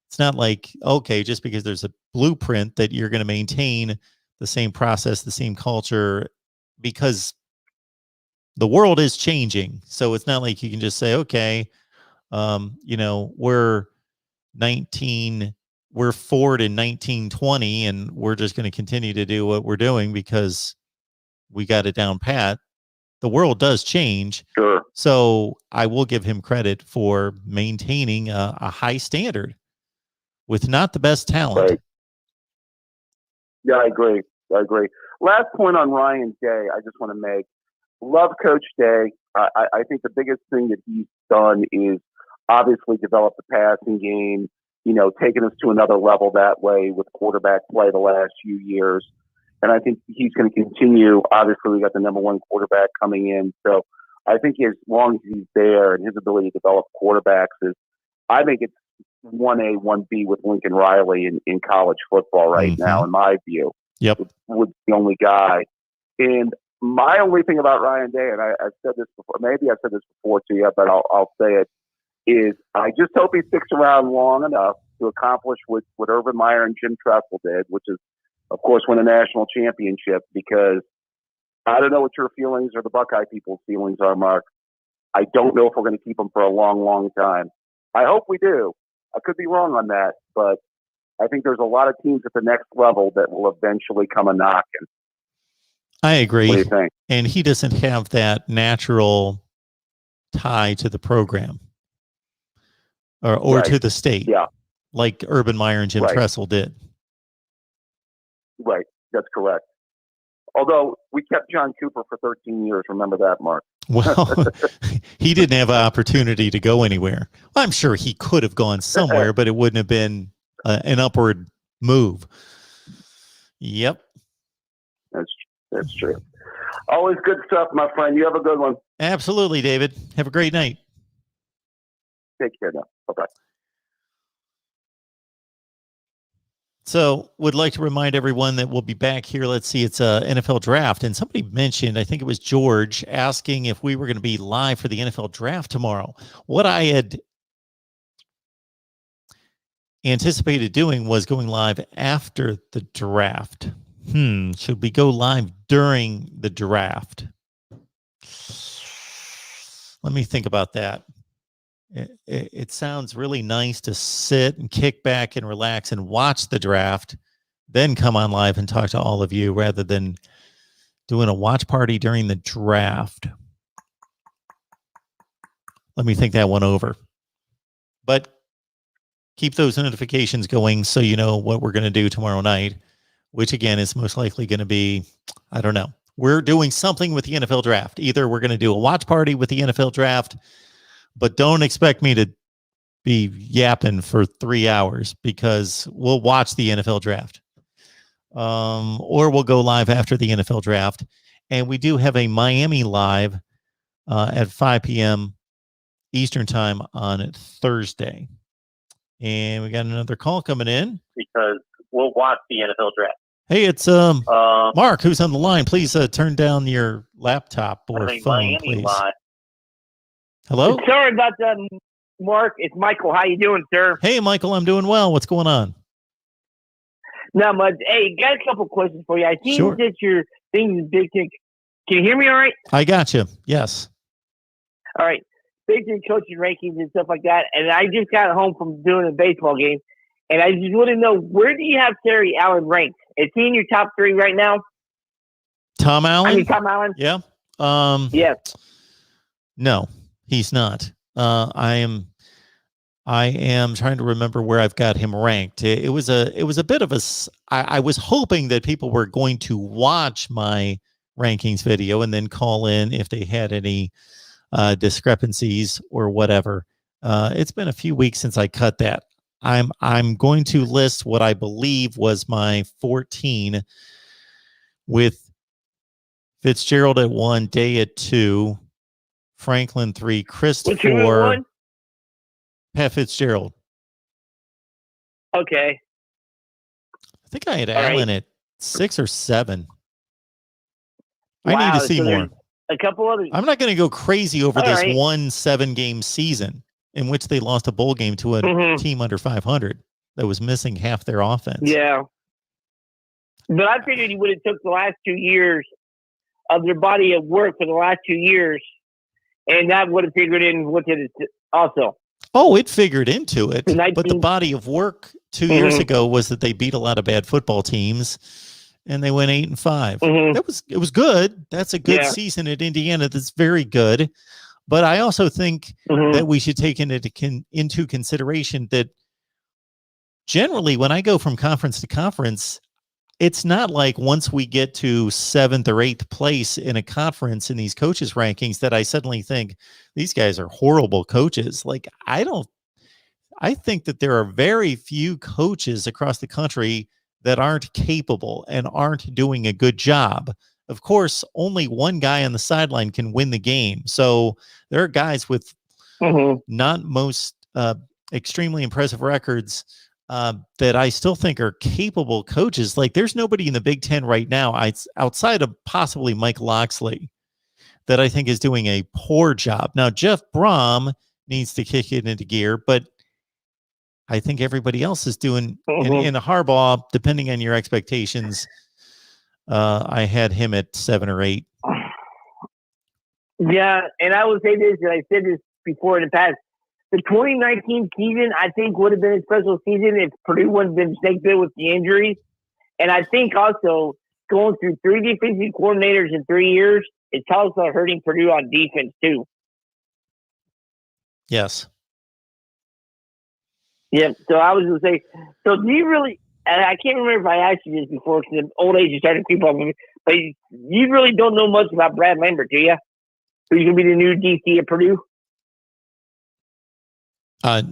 It's not like, okay, just because there's a blueprint that you're going to maintain the same process, the same culture, because the world is changing. So it's not like you can just say, okay, we're forward in 1920 and we're just going to continue to do what we're doing because we got it down pat. The world does change. Sure. So I will give him credit for maintaining a high standard with not the best talent. Right. Yeah, I agree. Last point on Ryan Day, I just want to make. Love Coach Day. I think the biggest thing that he's done is obviously develop the passing game. taken us to another level that way with quarterback play the last few years. And I think he's going to continue. Obviously, we got the number one quarterback coming in. So I think as long as he's there and his ability to develop quarterbacks I think it's 1A, 1B with Lincoln Riley in college football right now, in my view. Yep. With the only guy. And my only thing about Ryan Day, and I've said this before, maybe I've said this before to you, but I'll say it, is I just hope he sticks around long enough to accomplish what Urban Meyer and Jim Tressel did, which is, of course, win a national championship, because I don't know what your feelings or the Buckeye people's feelings are, Mark. I don't know if we're going to keep him for a long, long time. I hope we do. I could be wrong on that, but I think there's a lot of teams at the next level that will eventually come a knocking. I agree. What do you think? And he doesn't have that natural tie to the program or Right. to the state, like Urban Meyer and Jim Tressel did. Right. That's correct. Although we kept John Cooper for 13 years. Remember that, Mark. Well, he didn't have an opportunity to go anywhere. I'm sure he could have gone somewhere, but it wouldn't have been an upward move. Yep. That's true. Always good stuff, my friend. You have a good one. Absolutely, David. Have a great night. Take care now. Bye-bye. So would like to remind everyone that we'll be back here. Let's see, it's a NFL draft. And somebody mentioned, I think it was George, asking if we were going to be live for the NFL draft tomorrow. What I had anticipated doing was going live after the draft. Should we go live during the draft? Let me think about that. It sounds really nice to sit and kick back and relax and watch the draft, then come on live and talk to all of you rather than doing a watch party during the draft. Let me think that one over. But keep those notifications going so you know what we're going to do tomorrow night, which again is most likely going to be, I don't know. We're doing something with the NFL draft. Either we're going to do a watch party with the NFL draft, but don't expect me to be yapping for 3 hours because we'll watch the NFL draft. Or we'll go live after the NFL draft. And we do have a Miami live at 5 p.m. Eastern time on Thursday. And we got another call coming in. Because we'll watch the NFL draft. Hey, it's Mark who's on the line. Please turn down your laptop or phone, Miami please. Live. Hello? Sorry about that, Mark. It's Michael. How you doing, sir? Hey, Michael, I'm doing well. What's going on? Not much. Hey, got a couple questions for you. I think that your thing is Big Ten. Can you hear me all right? I got you. Yes. All right. Big Ten coaching rankings and stuff like that. And I just got home from doing a baseball game. And I just want to know, where do you have Terry Allen ranked? Is he in your top 3 right now? Tom Allen? Tom Allen? Yeah. Yes. No, he's not. I am trying to remember where I've got him ranked. It was a bit of I was hoping that people were going to watch my rankings video and then call in if they had any discrepancies or whatever. It's been a few weeks since I cut that. I'm going to list what I believe was my 14 with Fitzgerald at 1, Day at 2, Franklin 3, Chris 4, Pat Fitzgerald. Okay. I think I had Allen at 6 or 7. I need to see more. A couple others. I'm not going to go crazy over this 1 7-game season in which they lost a bowl game to a team under 500 that was missing half their offense. Yeah. But I figured you would have took the last 2 years of their body of work for the last 2 years, and that would have figured in with it also. Oh, it figured into it. But the body of work 2 years ago was that they beat a lot of bad football teams, and they went 8-5. It was good. That's a good season at Indiana. That's very good. But I also think that we should take into consideration that generally when I go from conference to conference, it's not like once we get to 7th or 8th place in a conference in these coaches rankings that I suddenly think these guys are horrible coaches. Like I I think that there are very few coaches across the country that aren't capable and aren't doing a good job. Of course, only one guy on the sideline can win the game. So there are guys with not most extremely impressive records that I still think are capable coaches. Like there's nobody in the Big Ten right now outside of possibly Mike Loxley that I think is doing a poor job. Now, Jeff Brom needs to kick it into gear, but I think everybody else is doing in Harbaugh, depending on your expectations. I had him at 7 or 8. Yeah, and I would say this, and I said this before in the past. The 2019 season, I think, would have been a special season if Purdue wouldn't have been snake bit with the injuries. And I think also going through 3 defensive coordinators in 3 years, it's also hurting Purdue on defense too. Yes. Yeah. So I was going to say, so do you really? And I can't remember if I asked you this before because the old age is starting to creep up on me. But you really don't know much about Brad Lambert, do you? Who's going to be the new DC at Purdue?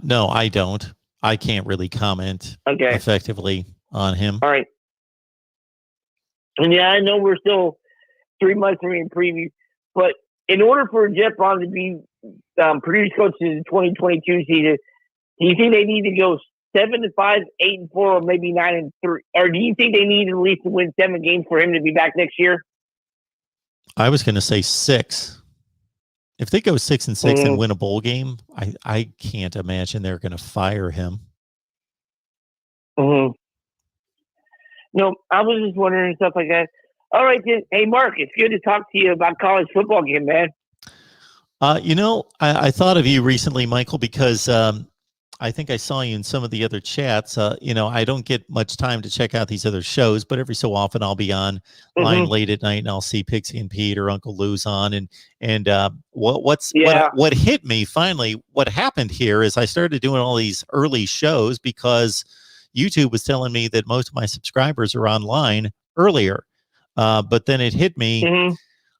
No, I don't. I can't really comment effectively on him. All right. And yeah, I know we're still 3 months from in preview, but in order for Jeff Brom to be Purdue's coach in the 2022 season, do you think they need to go 7-5, 8-4, or maybe 9-3? Or do you think they need at least to win 7 games for him to be back next year? I was going to say 6. If they go 6-6 and win a bowl game, I can't imagine they're going to fire him. No, I was just wondering stuff like that. All right, then. Hey, Mark, it's good to talk to you about college football again, man. I thought of you recently, Michael, because I think I saw you in some of the other chats. I don't get much time to check out these other shows, but every so often I'll be on line late at night and I'll see Pixie and Pete or Uncle Lou's on. And what hit me finally, what happened here is I started doing all these early shows because YouTube was telling me that most of my subscribers are online earlier. But then it hit me.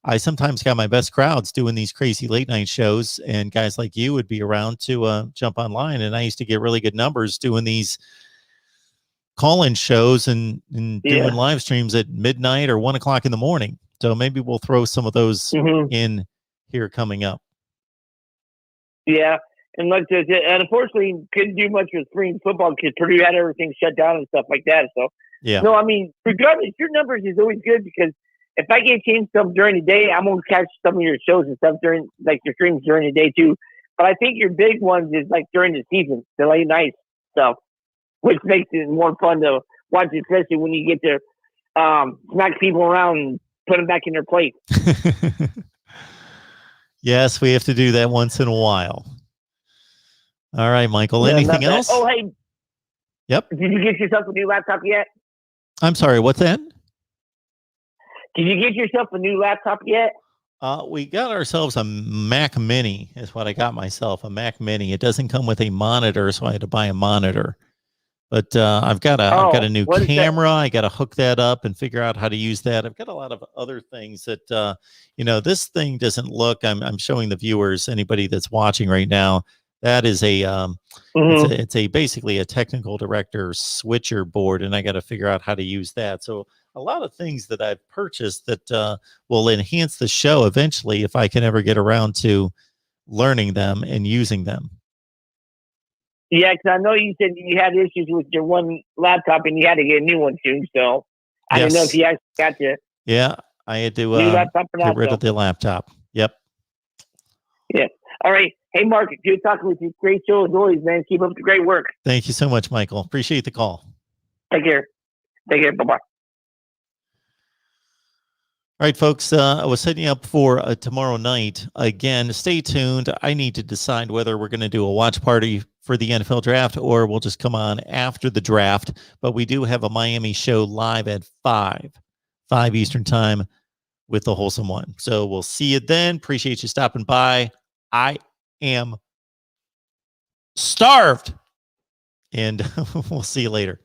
I sometimes got my best crowds doing these crazy late night shows, and guys like you would be around to jump online. And I used to get really good numbers doing these call-in shows and doing live streams at midnight or 1 o'clock in the morning. So maybe we'll throw some of those in here coming up. Yeah. And like and unfortunately, couldn't do much with spring football because Purdue had everything shut down and stuff like that. So, no, I mean, regardless, your numbers is always good because if I get changed stuff during the day, I'm going to catch some of your shows and stuff during, like, your streams during the day, too. But I think your big ones is, like, during the season, the late night stuff, which makes it more fun to watch, especially when you get to smack people around and put them back in their place. Yes, we have to do that once in a while. All right, Michael. Anything else? Oh, hey. Yep. Did you get yourself a new laptop yet? I'm sorry, what's that? Did you get yourself a new laptop yet? We got ourselves a Mac Mini is what I got myself, a Mac Mini. It doesn't come with a monitor, so I had to buy a monitor. But I've got a new camera. I got to hook that up and figure out how to use that. I've got a lot of other things that, this thing doesn't look, I'm showing the viewers, anybody that's watching right now, that is it's basically a technical director switcher board, and I got to figure out how to use that. So a lot of things that I've purchased that will enhance the show eventually if I can ever get around to learning them and using them. Yeah, because I know you said you had issues with your one laptop and you had to get a new one soon. So I didn't know if you actually got your I had to get rid of the laptop. Yep. Yeah. All right. Hey, Mark, good talking with you. Great show as always, man. Keep up the great work. Thank you so much, Michael. Appreciate the call. Take care. Bye-bye. All right, folks, I was setting you up for tomorrow night. Again, stay tuned. I need to decide whether we're going to do a watch party for the NFL draft or we'll just come on after the draft. But we do have a Miami show live at 5 Eastern time with the Wholesome One. So we'll see you then. Appreciate you stopping by. I am starved. And we'll see you later.